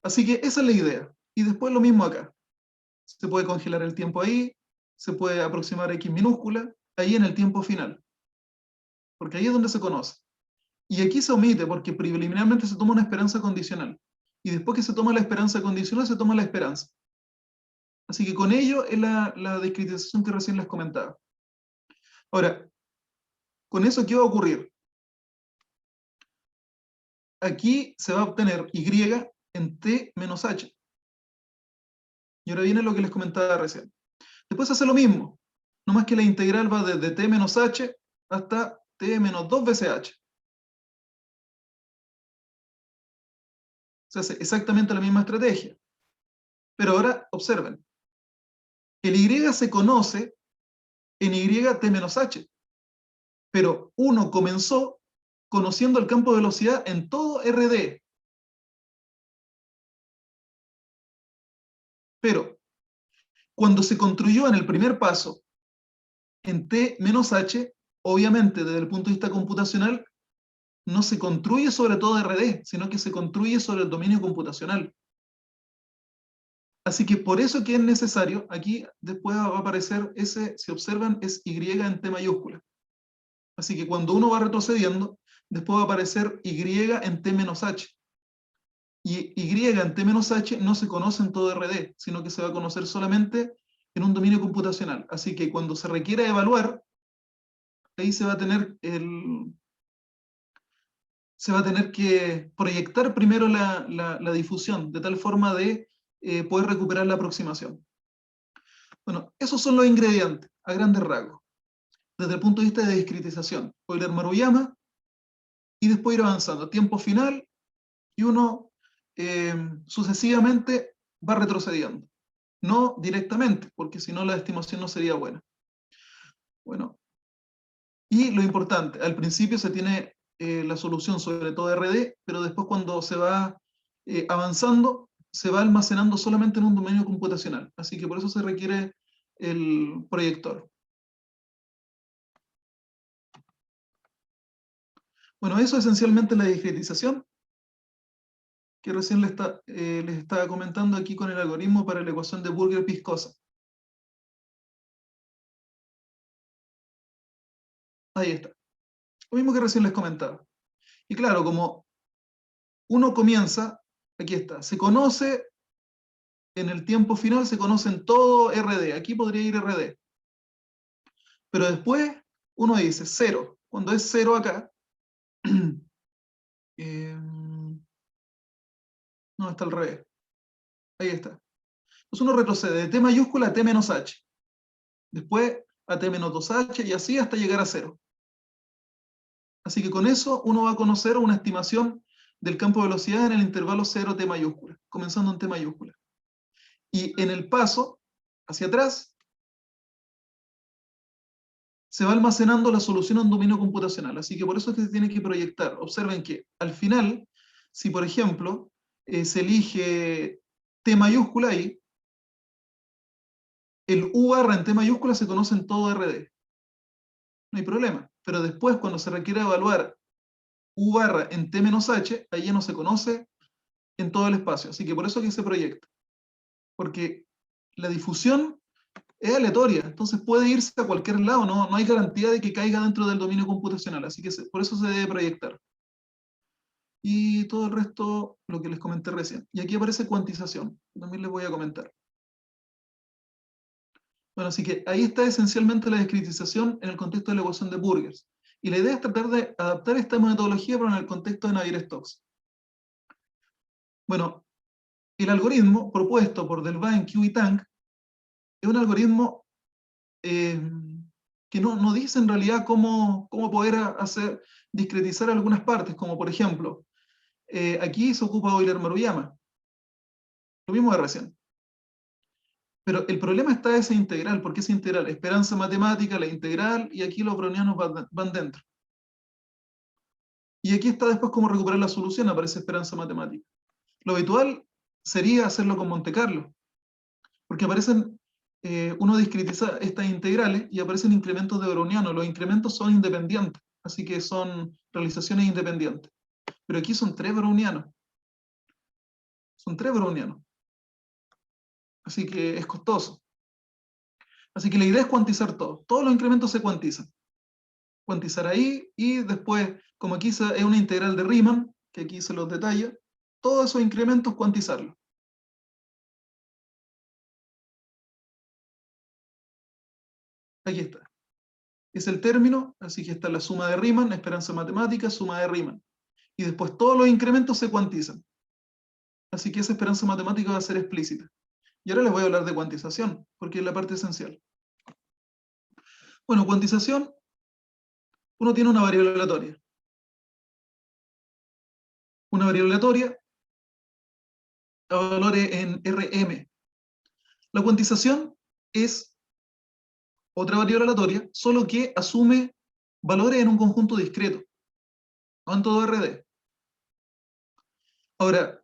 Así que esa es la idea. Y después lo mismo acá. Se puede congelar el tiempo ahí, se puede aproximar a X minúscula, ahí en el tiempo final. Porque ahí es donde se conoce. Y aquí se omite porque preliminarmente se toma una esperanza condicional. Y después que se toma la esperanza condicional, se toma la esperanza. Así que con ello es la discretización que recién les comentaba. Ahora, con eso, ¿qué va a ocurrir? aquí se va a obtener y en t menos h. Y ahora viene lo que les comentaba recién. Después hace lo mismo, no más que la integral va desde t menos h hasta t menos 2 veces h. Se hace exactamente la misma estrategia. Pero ahora, observen, el y se conoce en y t menos h, pero uno comenzó conociendo el campo de velocidad en todo RD. Pero cuando se construyó en el primer paso en t menos h, obviamente desde el punto de vista computacional, no se construye sobre todo RD, sino que se construye sobre el dominio computacional. Así que por eso que es necesario, aquí después va a aparecer ese, si observan, es y en t mayúscula. Así que cuando uno va retrocediendo, después va a aparecer y en t menos h. Y y en t menos h no se conoce en todo RD, sino que se va a conocer solamente en un dominio computacional. Así que cuando se requiera evaluar, ahí se va a tener que proyectar primero la difusión, de tal forma de poder recuperar la aproximación. Bueno, esos son los ingredientes, a grandes rasgos, desde el punto de vista de discretización. Euler-Maruyama, y después ir avanzando. Tiempo final, y uno sucesivamente va retrocediendo. No directamente, porque si no la estimación no sería buena. Bueno, y lo importante, al principio se tiene la solución sobre todo RD, pero después cuando se va avanzando, se va almacenando solamente en un dominio computacional. Así que por eso se requiere el proyector. Bueno, eso es esencialmente la discretización, que recién les estaba comentando aquí con el algoritmo para la ecuación de Burger-Piscosa. Ahí está. Lo mismo que recién les comentaba. Y claro, como uno comienza, aquí está, se conoce en el tiempo final, se conoce en todo RD. Aquí podría ir RD. Pero después uno dice 0. Cuando es 0 acá, no, está al revés. Ahí está. Entonces uno retrocede de t mayúscula a t menos h. Después a t menos 2h y así hasta llegar a 0. Así que con eso uno va a conocer una estimación del campo de velocidad en el intervalo 0 t mayúscula, comenzando en t mayúscula. Y en el paso hacia atrás se va almacenando la solución a un dominio computacional. Así que por eso es que se tiene que proyectar. Observen que al final, si por ejemplo se elige t mayúscula ahí, el u barra en t mayúscula se conoce en todo RD. No hay problema. Pero después, cuando se requiere evaluar u barra en t menos h, ahí ya no se conoce en todo el espacio. Así que por eso que se proyecta. Porque la difusión es aleatoria, entonces puede irse a cualquier lado, no hay garantía de que caiga dentro del dominio computacional, así que por eso se debe proyectar. Y todo el resto, lo que les comenté recién. Y aquí aparece cuantización, también les voy a comentar. Bueno, así que ahí está esencialmente la discretización en el contexto de la ecuación de Burgers. Y la idea es tratar de adaptar esta metodología pero en el contexto de Navier-Stokes. Bueno, el algoritmo propuesto por Delvain, Q y Tang es un algoritmo que no dice en realidad cómo poder discretizar algunas partes, como por ejemplo, aquí se ocupa Euler-Maruyama, lo mismo de recién. Pero el problema está en esa integral, porque esa integral, esperanza matemática, la integral, y aquí los brownianos van dentro. Y aquí está después cómo recuperar la solución, aparece esperanza matemática. Lo habitual sería hacerlo con Monte Carlo, porque aparecen, uno discretiza estas integrales y aparecen incrementos de browniano. Los incrementos son independientes, así que son realizaciones independientes. Pero aquí son 3 brownianos. Son 3 brownianos. Así que es costoso. Así que la idea es cuantizar todo. Todos los incrementos se cuantizan. Cuantizar ahí y después, como aquí es una integral de Riemann, que aquí se los detalla, todos esos incrementos cuantizarlos. Aquí está. Es el término, así que está la suma de Riemann, esperanza matemática, suma de Riemann. y después todos los incrementos se cuantizan. Así que esa esperanza matemática va a ser explícita. Y ahora les voy a hablar de cuantización, porque es la parte esencial. Bueno, cuantización, uno tiene una variable aleatoria. Una variable aleatoria a valores en Rm. La cuantización es otra variable aleatoria, solo que asume valores en un conjunto discreto, no en todo RD. Ahora,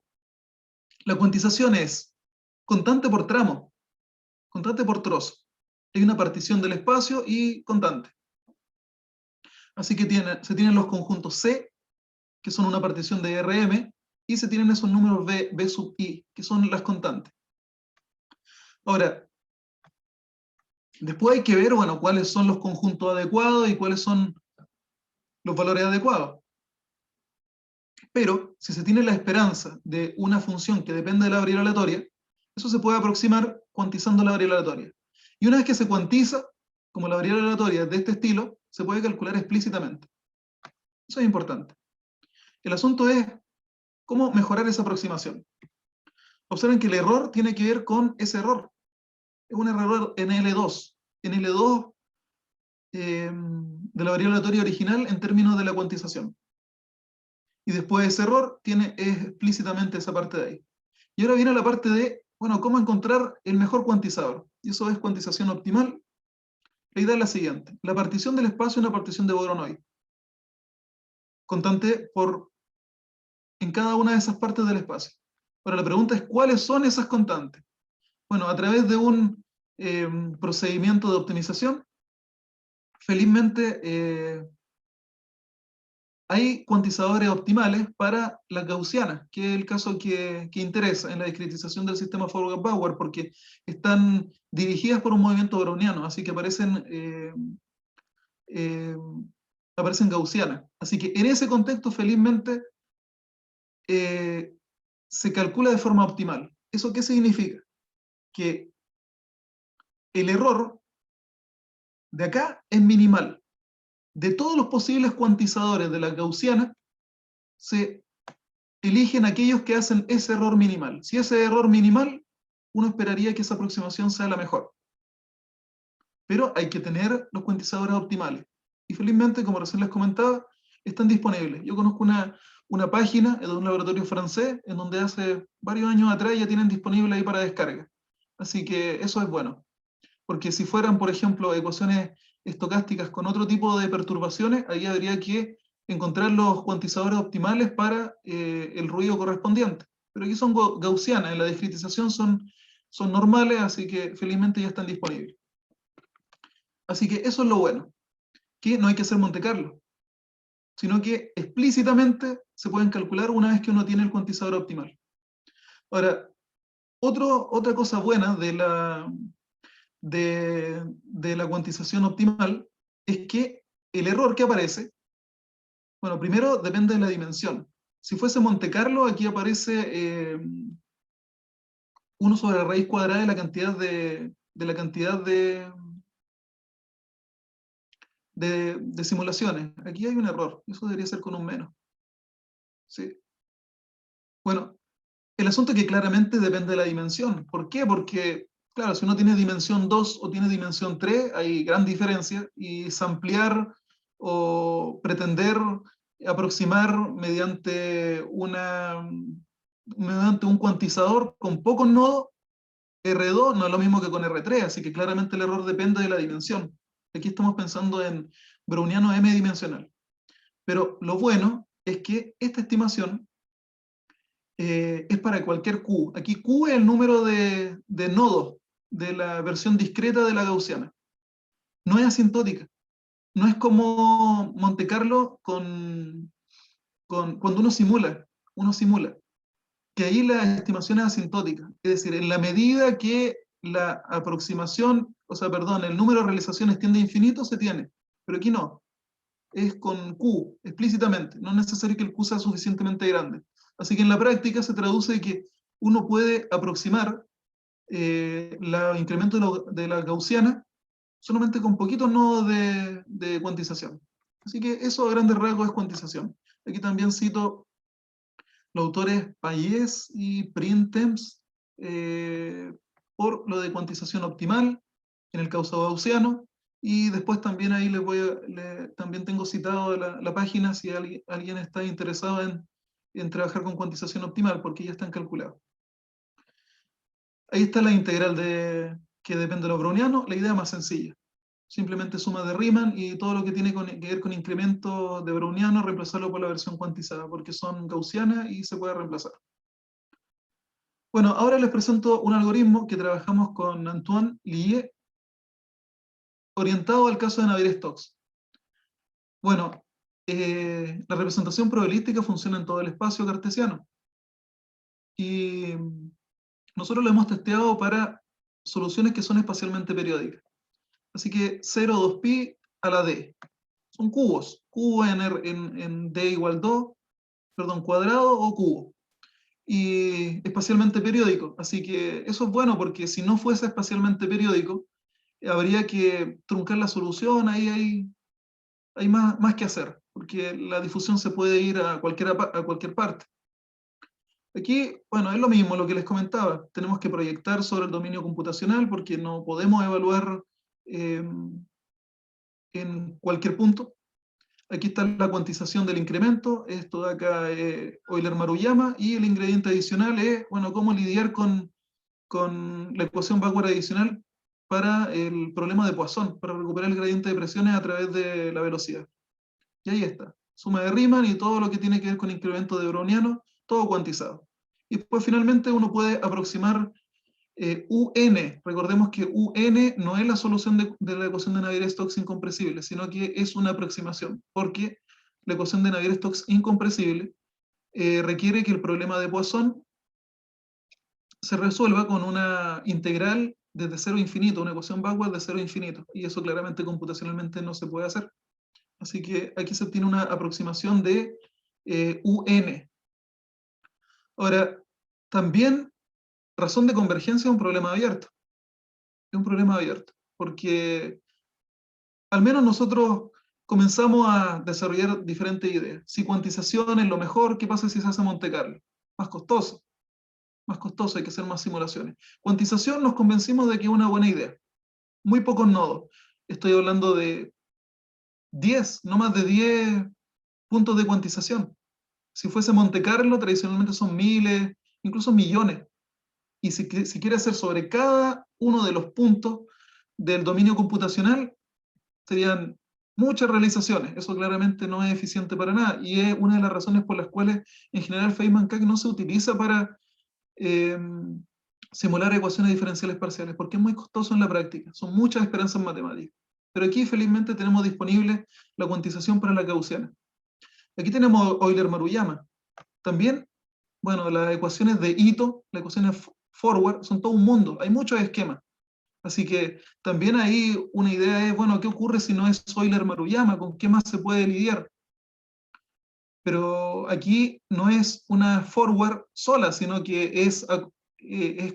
la cuantización es constante por tramo, constante por trozo. Hay una partición del espacio y constante. Así que se tienen los conjuntos C, que son una partición de Rm, y se tienen esos números B sub I, que son las constantes. Ahora, después hay que ver, bueno, cuáles son los conjuntos adecuados y cuáles son los valores adecuados. Pero, si se tiene la esperanza de una función que depende de la variable aleatoria, eso se puede aproximar cuantizando la variable aleatoria. Y una vez que se cuantiza, como la variable aleatoria de este estilo, se puede calcular explícitamente. Eso es importante. El asunto es cómo mejorar esa aproximación. Observen que el error tiene que ver con ese error. Es un error en L2. En L2 de la variable aleatoria original en términos de la cuantización. Y después ese error tiene explícitamente esa parte de ahí. Y ahora viene la parte de, bueno, cómo encontrar el mejor cuantizador. Y eso es cuantización optimal. La idea es la siguiente. La partición del espacio es una partición de Voronoi. Constante en cada una de esas partes del espacio. Ahora la pregunta es, ¿cuáles son esas constantes? Bueno, a través de un procedimiento de optimización, felizmente hay cuantizadores optimales para las gaussianas, que es el caso que interesa en la discretización del sistema Forward-Bauer, porque están dirigidas por un movimiento browniano, así que aparecen gaussianas. Así que en ese contexto, felizmente, se calcula de forma optimal. ¿Eso qué significa? Que el error de acá es minimal. De todos los posibles cuantizadores de la gaussiana, se eligen aquellos que hacen ese error minimal. Si ese error minimal, uno esperaría que esa aproximación sea la mejor. Pero hay que tener los cuantizadores optimales. Y felizmente, como recién les comentaba, están disponibles. Yo conozco una página de un laboratorio francés en donde hace varios años atrás ya tienen disponible ahí para descarga. Así que eso es bueno. Porque si fueran, por ejemplo, ecuaciones estocásticas con otro tipo de perturbaciones, ahí habría que encontrar los cuantizadores optimales para el ruido correspondiente. Pero aquí son gaussianas, en la discretización son normales, así que felizmente ya están disponibles. Así que eso es lo bueno, que no hay que hacer Monte Carlo, sino que explícitamente se pueden calcular una vez que uno tiene el cuantizador optimal. Ahora, otra cosa buena de la cuantización optimal es que el error que aparece, bueno, primero depende de la dimensión. Si fuese Monte Carlo, aquí aparece 1 sobre la raíz cuadrada de la cantidad de simulaciones. Aquí hay un error, eso debería ser con un menos. ¿Sí? Bueno, el asunto es que claramente depende de la dimensión. ¿Por qué? Porque, claro, si uno tiene dimensión 2 o tiene dimensión 3, hay gran diferencia, y samplear o pretender aproximar mediante un cuantizador con pocos nodos, R2 no es lo mismo que con R3, así que claramente el error depende de la dimensión. Aquí estamos pensando en browniano m-dimensional. Pero lo bueno es que esta estimación es para cualquier Q. Aquí Q es el número de nodos de la versión discreta de la gaussiana. No es asintótica. No es como Monte Carlo cuando uno simula, que ahí la estimación es asintótica. Es decir, en la medida que la aproximación, el número de realizaciones tiende a infinito, se tiene. Pero aquí no. Es con Q, explícitamente. No es necesario que el Q sea suficientemente grande. Así que en la práctica se traduce que uno puede aproximar el incremento de la gaussiana solamente con poquitos nodos de cuantización. Así que eso a grandes rasgos es cuantización. Aquí también cito los autores Payés y Printemps por lo de cuantización optimal en el causado gaussiano, y después también ahí también tengo citado la página si alguien está interesado en trabajar con cuantización optimal, porque ya están calculados. Ahí está la integral que depende de lo browniano, la idea más sencilla. Simplemente suma de Riemann y todo lo que tiene que ver con incremento de browniano, reemplazarlo por la versión cuantizada, porque son gaussianas y se puede reemplazar. Bueno, ahora les presento un algoritmo que trabajamos con Antoine Lillet, orientado al caso de Navier-Stokes. Bueno, la representación probabilística funciona en todo el espacio cartesiano. Y nosotros lo hemos testeado para soluciones que son espacialmente periódicas. Así que 0, 2pi a la d. Son cubos. Cubo en d igual 2, perdón, cuadrado o cubo. Y espacialmente periódico. Así que eso es bueno porque si no fuese espacialmente periódico, habría que truncar la solución, ahí hay más que hacer, porque la difusión se puede ir a cualquier parte. Aquí, bueno, es lo mismo lo que les comentaba. Tenemos que proyectar sobre el dominio computacional porque no podemos evaluar en cualquier punto. Aquí está la cuantización del incremento. Esto de acá es Euler-Maruyama, y el ingrediente adicional es, bueno, cómo lidiar con la ecuación backward adicional para el problema de Poisson, para recuperar el gradiente de presiones a través de la velocidad. Y ahí está. Suma de Riemann y todo lo que tiene que ver con incremento de browniano, todo cuantizado. Y después finalmente uno puede aproximar UN. Recordemos que UN no es la solución de la ecuación de Navier-Stokes incompresible, sino que es una aproximación, porque la ecuación de Navier-Stokes incompresible requiere que el problema de Poisson se resuelva con una integral desde 0 a infinito, una ecuación backward de 0 a infinito, y eso claramente computacionalmente no se puede hacer. Así que aquí se obtiene una aproximación de UN. Ahora, también razón de convergencia es un problema abierto. Es un problema abierto, porque al menos nosotros comenzamos a desarrollar diferentes ideas. Si cuantización es lo mejor, ¿qué pasa si se hace Monte Carlo? Más costoso. Más costoso, hay que hacer más simulaciones. Cuantización nos convencimos de que es una buena idea. Muy pocos nodos. Estoy hablando de 10, no más de 10 puntos de cuantización. Si fuese Monte Carlo, tradicionalmente son miles, incluso millones. Y si quiere hacer sobre cada uno de los puntos del dominio computacional, serían muchas realizaciones. Eso claramente no es eficiente para nada. Y es una de las razones por las cuales en general Feynman-Cake no se utiliza para simular ecuaciones diferenciales parciales, porque es muy costoso en la práctica. Son muchas esperanzas matemáticas. Pero aquí felizmente tenemos disponible la cuantización para la gaussiana. Aquí tenemos Euler-Maruyama. También, bueno, las ecuaciones de Ito, las ecuaciones forward, son todo un mundo. Hay muchos esquemas. Así que también ahí una idea es, bueno, ¿qué ocurre si no es Euler-Maruyama? ¿Con qué más se puede lidiar? Pero aquí no es una forward sola, sino que es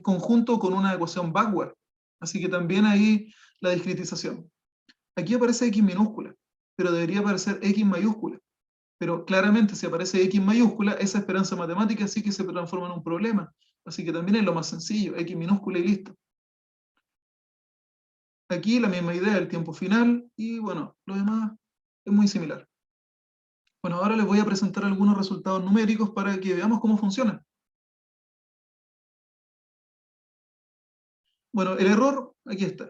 conjunto con una ecuación backward. Así que también ahí la discretización. Aquí aparece X minúscula, pero debería aparecer X mayúscula. Pero claramente si aparece X mayúscula, esa esperanza matemática sí que se transforma en un problema. Así que también es lo más sencillo, X minúscula y listo. Aquí la misma idea, el tiempo final, y bueno, lo demás es muy similar. Bueno, ahora les voy a presentar algunos resultados numéricos para que veamos cómo funciona. Bueno, el error, aquí está.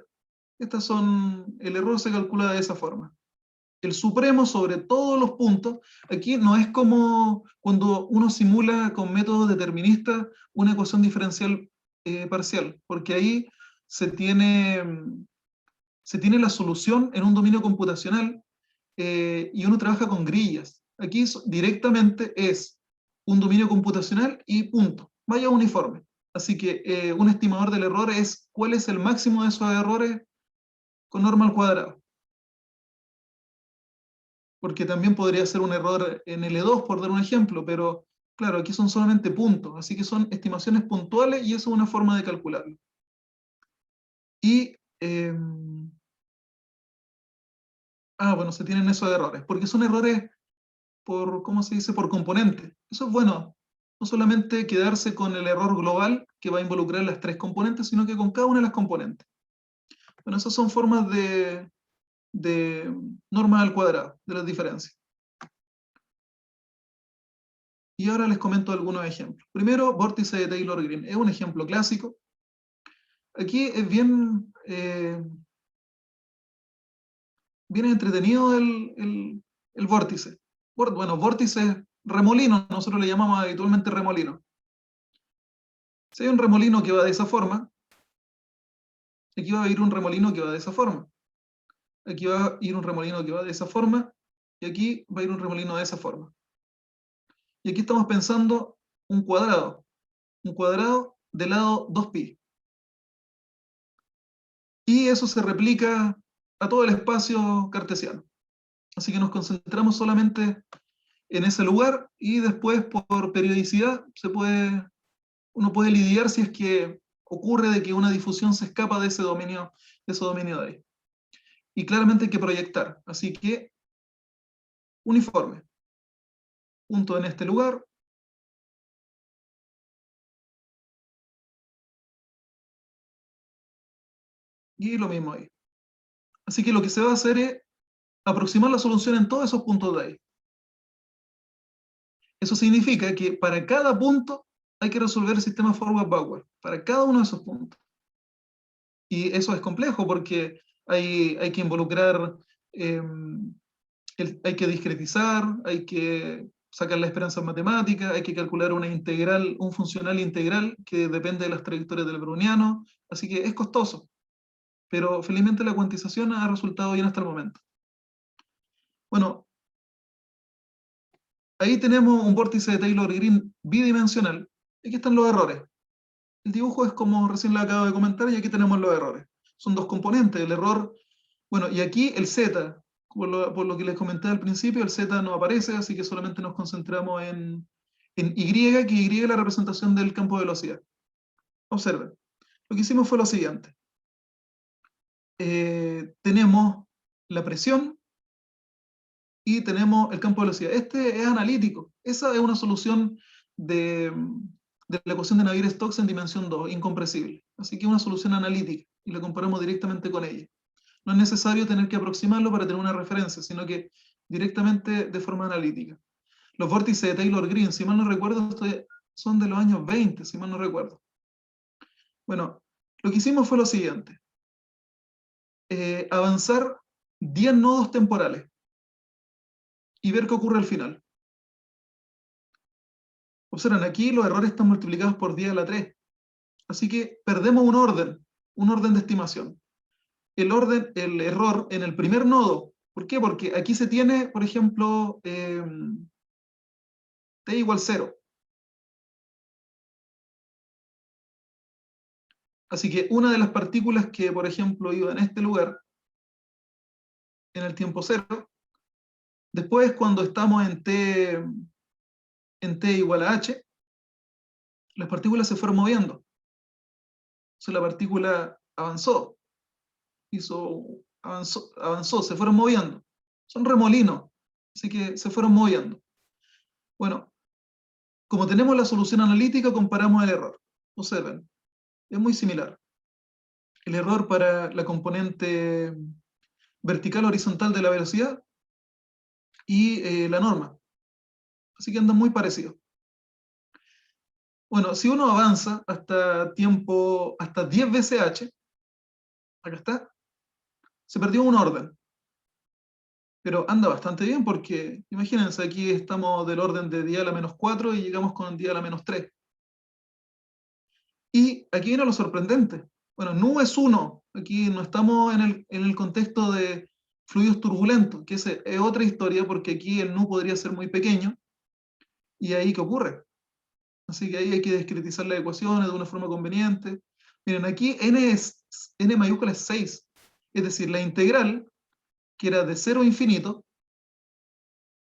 El error se calcula de esa forma. El supremo sobre todos los puntos, aquí no es como cuando uno simula con métodos deterministas una ecuación diferencial parcial, porque ahí se tiene la solución en un dominio computacional y uno trabaja con grillas. Aquí directamente es un dominio computacional y punto. Vaya uniforme. Así que un estimador del error es cuál es el máximo de esos errores con norma al cuadrado. Porque también podría ser un error en L2, por dar un ejemplo, pero claro, aquí son solamente puntos, así que son estimaciones puntuales y eso es una forma de calcularlo. Y, bueno, se tienen esos errores, porque son errores ¿cómo se dice?, por componente. Eso es bueno. No solamente quedarse con el error global que va a involucrar las 3 componentes, sino que con cada una de las componentes. Bueno, esas son formas de normas al cuadrado, de las diferencias. Y ahora les comento algunos ejemplos. Primero, vórtice de Taylor-Green. Es un ejemplo clásico. Aquí es bien entretenido el vórtice. Bueno, vórtice remolino, nosotros le llamamos habitualmente remolino. Si hay un remolino que va de esa forma, aquí va a ir un remolino que va de esa forma. Aquí va a ir un remolino que va de esa forma, y aquí va a ir un remolino de esa forma. Y aquí estamos pensando un cuadrado de lado 2pi. Y eso se replica a todo el espacio cartesiano. Así que nos concentramos solamente en ese lugar y después por periodicidad uno puede lidiar si es que ocurre de que una difusión se escapa de ese dominio de ahí. Y claramente hay que proyectar. Así que uniforme. Punto en este lugar. Y lo mismo ahí. Así que lo que se va a hacer es aproximar la solución en todos esos puntos de ahí. Eso significa que para cada punto hay que resolver el sistema forward-backward, para cada uno de esos puntos. Y eso es complejo porque hay que involucrar, hay que discretizar, hay que sacar la esperanza en matemática, hay que calcular una integral, un funcional integral que depende de las trayectorias del browniano, así que es costoso. Pero felizmente la cuantización ha resultado bien hasta el momento. Bueno, ahí tenemos un vórtice de Taylor-Green bidimensional. Aquí están los errores. El dibujo es como recién lo acabo de comentar y aquí tenemos los errores. Son 2 componentes, el error, bueno, y aquí el z, por lo que les comenté al principio, el z no aparece, así que solamente nos concentramos en y, que y es la representación del campo de velocidad. Observen, lo que hicimos fue lo siguiente. Tenemos la presión y tenemos el campo de velocidad. Este es analítico. Esa es una solución de la ecuación de Navier-Stokes en dimensión 2, incompresible. Así que es una solución analítica y la comparamos directamente con ella. No es necesario tener que aproximarlo para tener una referencia, sino que directamente de forma analítica. Los vórtices de Taylor-Green, si mal no recuerdo, son de los años 20, si mal no recuerdo. Bueno, lo que hicimos fue lo siguiente. Avanzar 10 nodos temporales y ver qué ocurre al final. Observen, aquí los errores están multiplicados por 10 a la 3. Así que perdemos un orden de estimación. El error en el primer nodo. ¿Por qué? Porque aquí se tiene, por ejemplo, t igual 0. Así que una de las partículas que, por ejemplo, iba en este lugar, en el tiempo 0, después cuando estamos en t igual a h, las partículas se fueron moviendo. Entonces la partícula avanzó, se fueron moviendo. Son remolinos, así que se fueron moviendo. Bueno, como tenemos la solución analítica, comparamos el error. Observen, es muy similar. El error para la componente vertical horizontal de la velocidad y la norma. Así que andan muy parecidos. Bueno, si uno avanza hasta 10 veces h, acá está, se perdió un orden. Pero anda bastante bien porque, imagínense, aquí estamos del orden de 10 a la menos 4 y llegamos con 10 a la menos 3. Y aquí viene lo sorprendente. Bueno, nu es 1. Aquí no estamos en el contexto de fluidos turbulentos, que es otra historia porque aquí el nu podría ser muy pequeño. ¿Y ahí qué ocurre? Así que ahí hay que discretizar las ecuaciones de una forma conveniente. Miren, aquí n mayúscula es 6. Es decir, la integral, que era de 0 a infinito,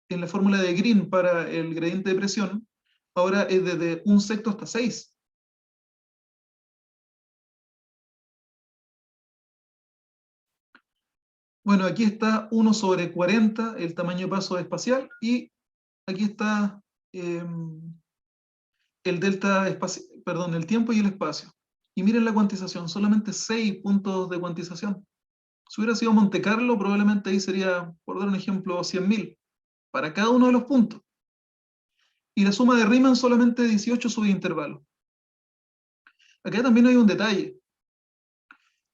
en la fórmula de Green para el gradiente de presión, ahora es desde 1/6 hasta 6. Bueno, aquí está 1/40, el tamaño de paso espacial, y aquí está el delta espacio, perdón, el tiempo y el espacio. Y miren la cuantización, solamente 6 puntos de cuantización. Si hubiera sido Monte Carlo, probablemente ahí sería, por dar un ejemplo, 100.000 para cada uno de los puntos. Y la suma de Riemann solamente 18 subintervalos. Acá también hay un detalle,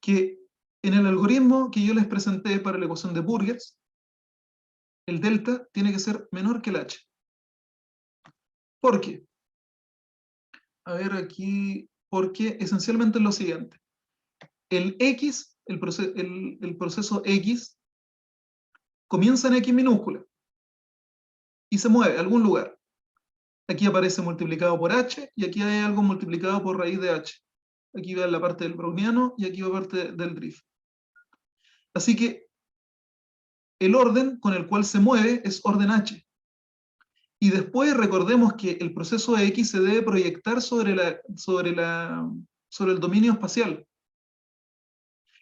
que en el algoritmo que yo les presenté para la ecuación de Burgers, el delta tiene que ser menor que el h. ¿Por qué? A ver aquí, porque esencialmente es lo siguiente. El x, el proceso x, comienza en x minúscula y se mueve a algún lugar. Aquí aparece multiplicado por h y aquí hay algo multiplicado por raíz de h. Aquí va la parte del browniano y aquí va parte del drift. Así que el orden con el cual se mueve es orden h. Y después recordemos que el proceso x se debe proyectar sobre el dominio espacial.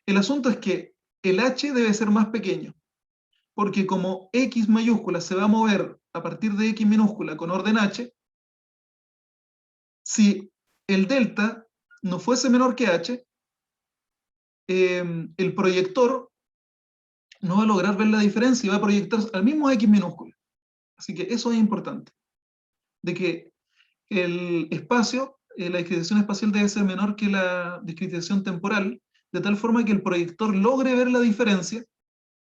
El asunto es que el h debe ser más pequeño, porque como x mayúscula se va a mover a partir de x minúscula con orden h, si el delta no fuese menor que h, el proyector no va a lograr ver la diferencia y va a proyectar al mismo x minúscula. Así que eso es importante, de que el espacio, la discretización espacial debe ser menor que la discretización temporal, de tal forma que el proyector logre ver la diferencia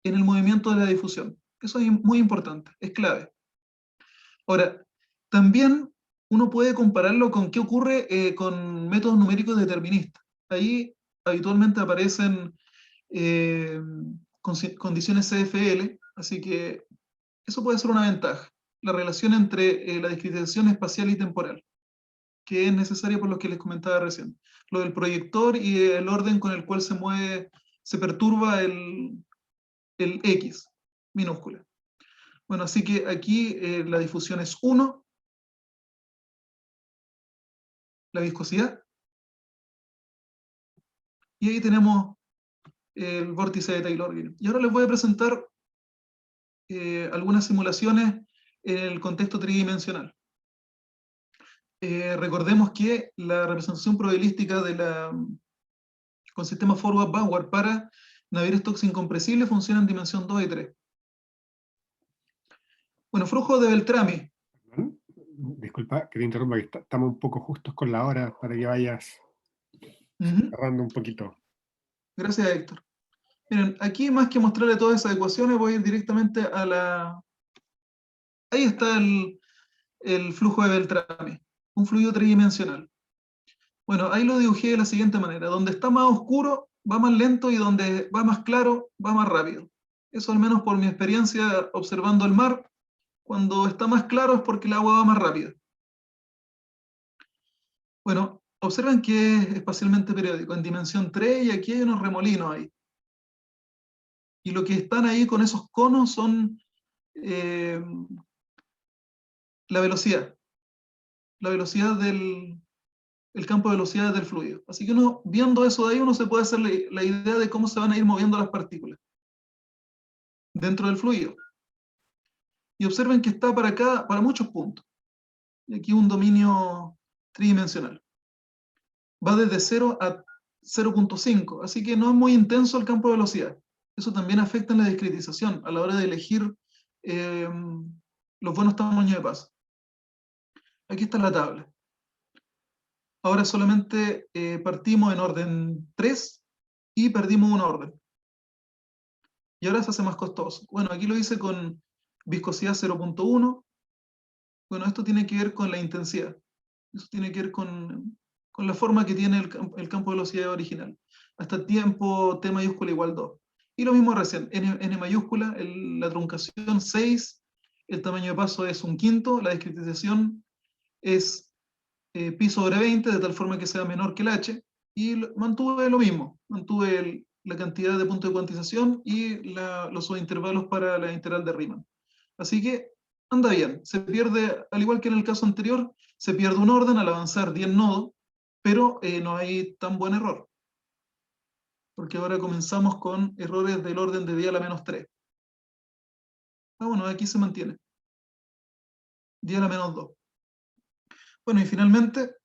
en el movimiento de la difusión. Eso es muy importante, es clave. Ahora, también uno puede compararlo con qué ocurre con métodos numéricos deterministas. Ahí habitualmente aparecen condiciones CFL, así que eso puede ser una ventaja. La relación entre la discretización espacial y temporal, que es necesaria por lo que les comentaba recién. Lo del proyector y el orden con el cual se mueve, se perturba el X minúscula. Bueno, así que aquí la difusión es 1, la viscosidad, y ahí tenemos el vórtice de Taylor-Gliwick. Y ahora les voy a presentar algunas simulaciones en el contexto tridimensional. Recordemos que la representación probabilística con sistema forward-backward para Navier-Stokes incompresible funciona en dimensión 2 y 3. Bueno, flujo de Beltrami. Disculpa que te interrumpa, que estamos un poco justos con la hora para que vayas cerrando un poquito. Gracias, Héctor. Miren, aquí más que mostrarle todas esas ecuaciones, voy a ir directamente a la... Ahí está el flujo de Beltrami, un fluido tridimensional. Bueno, ahí lo dibujé de la siguiente manera. Donde está más oscuro, va más lento, y donde va más claro, va más rápido. Eso al menos por mi experiencia observando el mar. Cuando está más claro es porque el agua va más rápido. Bueno, observen que es espacialmente periódico, en dimensión 3, y aquí hay unos remolinos ahí. Y lo que están ahí con esos conos son la velocidad el campo de velocidad del fluido. Así que uno, viendo eso de ahí, uno se puede hacer la idea de cómo se van a ir moviendo las partículas dentro del fluido. Y observen que está para muchos puntos. Y aquí un dominio tridimensional. Va desde 0 a 0.5, así que no es muy intenso el campo de velocidad. Eso también afecta en la discretización a la hora de elegir los buenos tamaños de paso. Aquí está la tabla. Ahora solamente partimos en orden 3 y perdimos una orden. Y ahora se hace más costoso. Bueno, aquí lo hice con viscosidad 0.1. Bueno, esto tiene que ver con la intensidad. Eso tiene que ver con la forma que tiene el campo de velocidad original. Hasta tiempo t mayúscula igual 2. Y lo mismo recién, n mayúscula, la truncación 6, el tamaño de paso es 1/5, la discretización es pi sobre 20, de tal forma que sea menor que el h, y mantuve lo mismo, mantuve la cantidad de puntos de cuantización y los subintervalos para la integral de Riemann. Así que anda bien, se pierde, al igual que en el caso anterior, se pierde un orden al avanzar 10 nodos, pero no hay tan buen error, porque ahora comenzamos con errores del orden de 10 a la menos 3. Ah, bueno, aquí se mantiene. 10 a la menos 2. Bueno, y finalmente,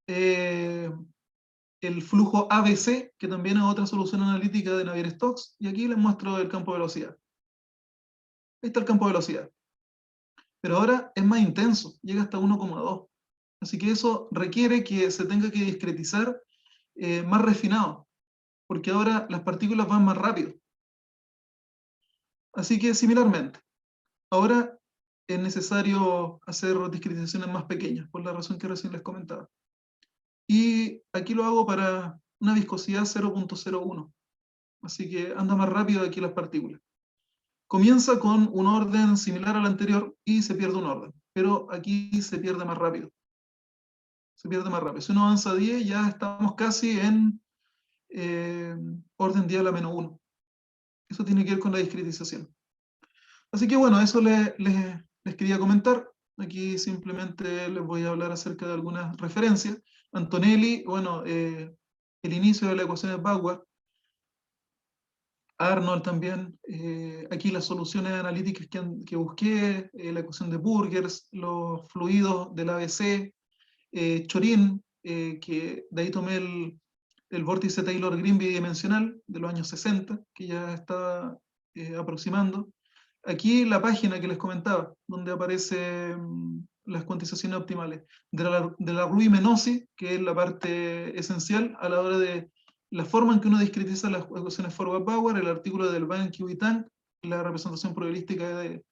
el flujo ABC, que también es otra solución analítica de Navier-Stokes, y aquí les muestro el campo de velocidad. Ahí está el campo de velocidad. Pero ahora es más intenso, llega hasta 1,2. Así que eso requiere que se tenga que discretizar más refinado, porque ahora las partículas van más rápido. Así que similarmente, ahora es necesario hacer discretizaciones más pequeñas, por la razón que recién les comentaba. Y aquí lo hago para una viscosidad 0,01. Así que anda más rápido aquí las partículas. Comienza con un orden similar al anterior y se pierde un orden, pero aquí se pierde más rápido. Se pierde más rápido. Si uno avanza a 10, ya estamos casi en orden 10 a la menos 1. Eso tiene que ver con la discretización. Así que bueno, eso les quería comentar. Aquí simplemente les voy a hablar acerca de algunas referencias. Antonelli, bueno, el inicio de la ecuación de Bauer. Arnold también. Aquí las soluciones analíticas que busqué, la ecuación de Burgers, los fluidos del ABC, Chorin, que de ahí tomé el vórtice Taylor-Green bidimensional de los años 60, que ya estaba aproximando. Aquí la página que les comentaba, donde aparecen las cuantizaciones optimales, de la Rui-Menossi, que es la parte esencial a la hora de la forma en que uno discretiza las ecuaciones Forward-Bauer, el artículo del Van Q y Tang, la representación probabilística de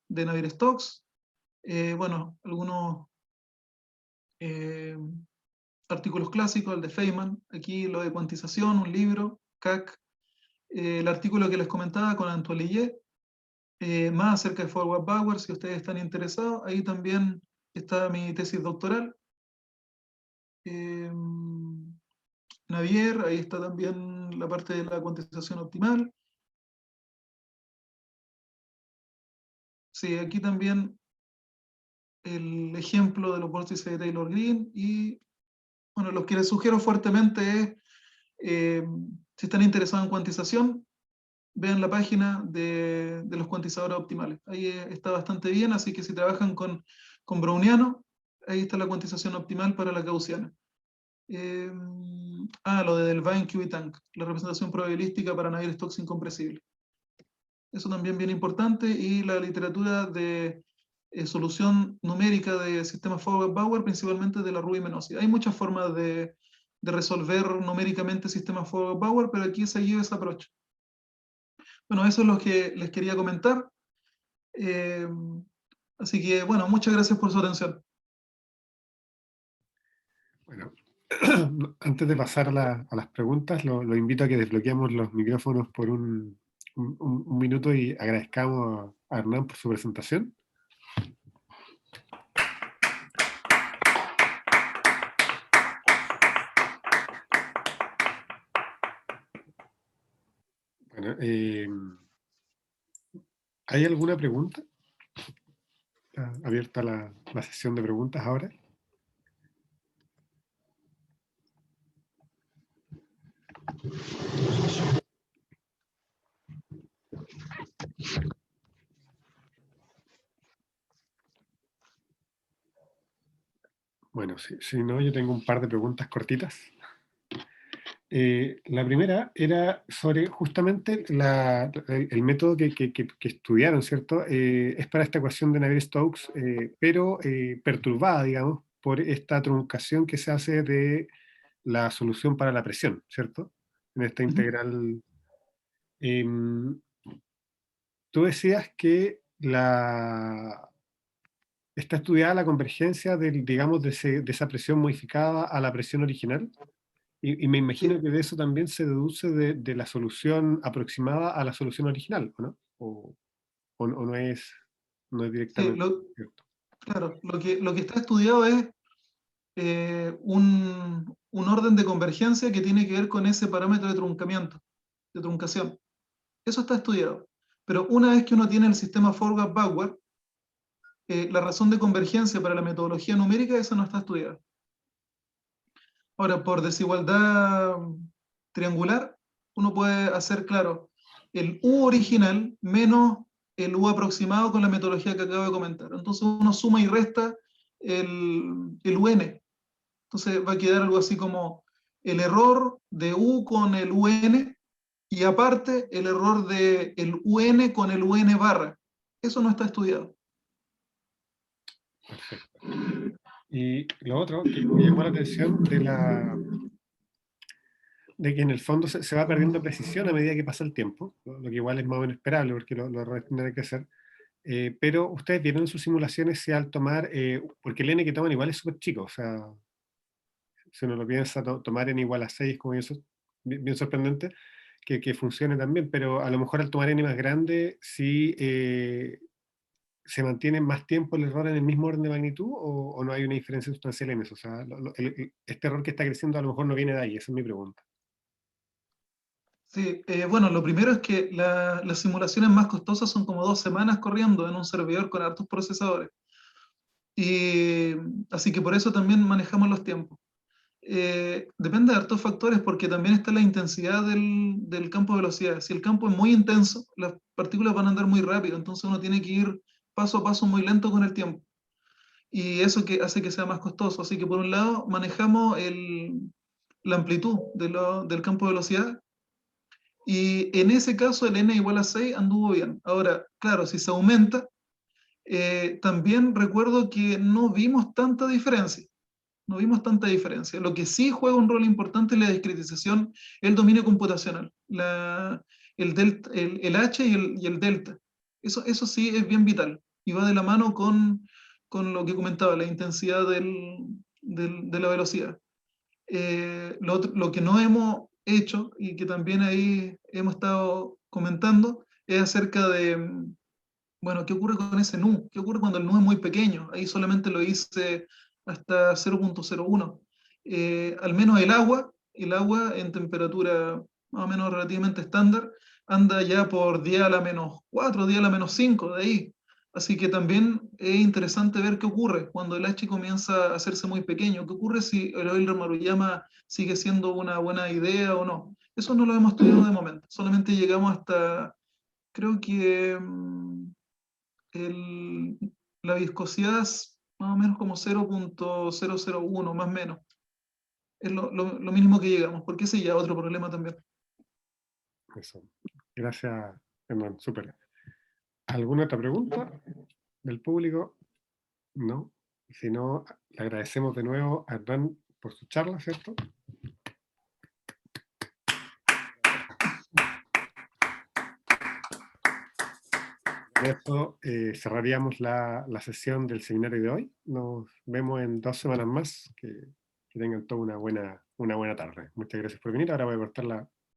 Navier-Stokes, bueno, algunos artículos clásicos, el de Feynman, aquí lo de cuantización, un libro, CAC, el artículo que les comentaba con Antoine, más acerca de Forward Bauer, si ustedes están interesados, ahí también está mi tesis doctoral. Navier, ahí está también la parte de la cuantización optimal. Sí, aquí también el ejemplo de los vórtices de Taylor-Green y bueno, lo que les sugiero fuertemente es, si están interesados en cuantización, vean la página de los cuantizadores optimales. Ahí está bastante bien, así que si trabajan con browniano, ahí está la cuantización optimal para la gaussiana. Lo de Delvine Q y Tank, la representación probabilística para Navier-Stokes incompresible. Eso también bien importante, y la literatura de solución numérica de sistemas Forward-Bauer, principalmente de la Rui-Menossi. Hay muchas formas de resolver numéricamente sistemas Forward-Bauer, pero aquí se lleva ese approach. Bueno, eso es lo que les quería comentar. Así que, bueno, muchas gracias por su atención. Bueno, antes de pasar a las preguntas, lo invito a que desbloqueemos los micrófonos por un minuto y agradezcamos a Hernán por su presentación. Bueno, ¿hay alguna pregunta? Está abierta la sesión de preguntas ahora. Bueno, si no, yo tengo un par de preguntas cortitas. La primera era sobre justamente el método que estudiaron, ¿cierto? Es para esta ecuación de Navier-Stokes, pero perturbada, digamos, por esta truncación que se hace de la solución para la presión, ¿cierto? En esta integral. Tú decías que está estudiada la convergencia digamos, de esa presión modificada a la presión original. Y me imagino Sí. que de eso también se deduce de la solución aproximada a la solución original, ¿no? O no es Sí, directamente cierto. claro, lo que está estudiado es un orden de convergencia que tiene que ver con ese parámetro de truncamiento, de truncación. Eso está estudiado. Pero una vez que uno tiene el sistema Forward-Bauer, la razón de convergencia para la metodología numérica, eso no está estudiada. Ahora, por desigualdad triangular, uno puede hacer, claro, el U original menos el U aproximado con la metodología que acabo de comentar. Entonces uno suma y resta el UN. Entonces va a quedar algo así como el error de U con el UN y aparte el error de el UN con el UN barra. Eso no está estudiado. Perfecto. Y lo otro que me llamó la atención de que en el fondo se va perdiendo precisión a medida que pasa el tiempo, lo que igual es más o menos esperable porque los errores tendrán que hacer. Pero ustedes vieron en sus simulaciones si al tomar, porque el n que toman igual es súper chico, o sea, si uno lo piensa, tomar n igual a 6, como eso, bien sorprendente, que funcione también, pero a lo mejor al tomar n más grande, si se mantiene más tiempo el error en el mismo orden de magnitud o no hay una diferencia sustancial en eso. O sea, este error que está creciendo a lo mejor no viene de ahí, esa es mi pregunta. Sí, bueno, lo primero es que las simulaciones más costosas son como 2 semanas corriendo en un servidor con hartos procesadores. Y así que por eso también manejamos los tiempos. Depende de hartos factores porque también está la intensidad del campo de velocidad. Si el campo es muy intenso, las partículas van a andar muy rápido, entonces uno tiene que ir paso a paso muy lento con el tiempo. Y eso que hace que sea más costoso. Así que por un lado manejamos la amplitud del campo de velocidad y en ese caso el n igual a 6 anduvo bien. Ahora, claro, si se aumenta, también recuerdo que no vimos tanta diferencia. No vimos tanta diferencia. Lo que sí juega un rol importante es la discretización, el dominio computacional, el H y el delta. Eso sí es bien vital y va de la mano con lo que comentaba, la intensidad de la velocidad. Lo que no hemos hecho y que también ahí hemos estado comentando es acerca de, bueno, ¿qué ocurre con ese nu? ¿Qué ocurre cuando el nu es muy pequeño? Ahí solamente lo hice hasta 0.01. Al menos el agua en temperatura más o menos relativamente estándar, anda ya por 10 a la menos 4, 10 a la menos 5 de ahí. Así que también es interesante ver qué ocurre cuando el H comienza a hacerse muy pequeño. ¿Qué ocurre si el Euler Maruyama sigue siendo una buena idea o no? Eso no lo hemos estudiado de momento. Solamente llegamos hasta, creo que la viscosidad es más o menos como 0.001, más o menos. Es lo mínimo que llegamos, porque ese ya es otro problema también. Eso. Gracias, Hernán, súper. ¿Alguna otra pregunta del público? No. Si no, le agradecemos de nuevo a Hernán por su charla, ¿cierto? Con esto cerraríamos la sesión del seminario de hoy. Nos vemos en 2 semanas más. Que tengan toda una buena tarde. Muchas gracias por venir. Ahora voy a cortar la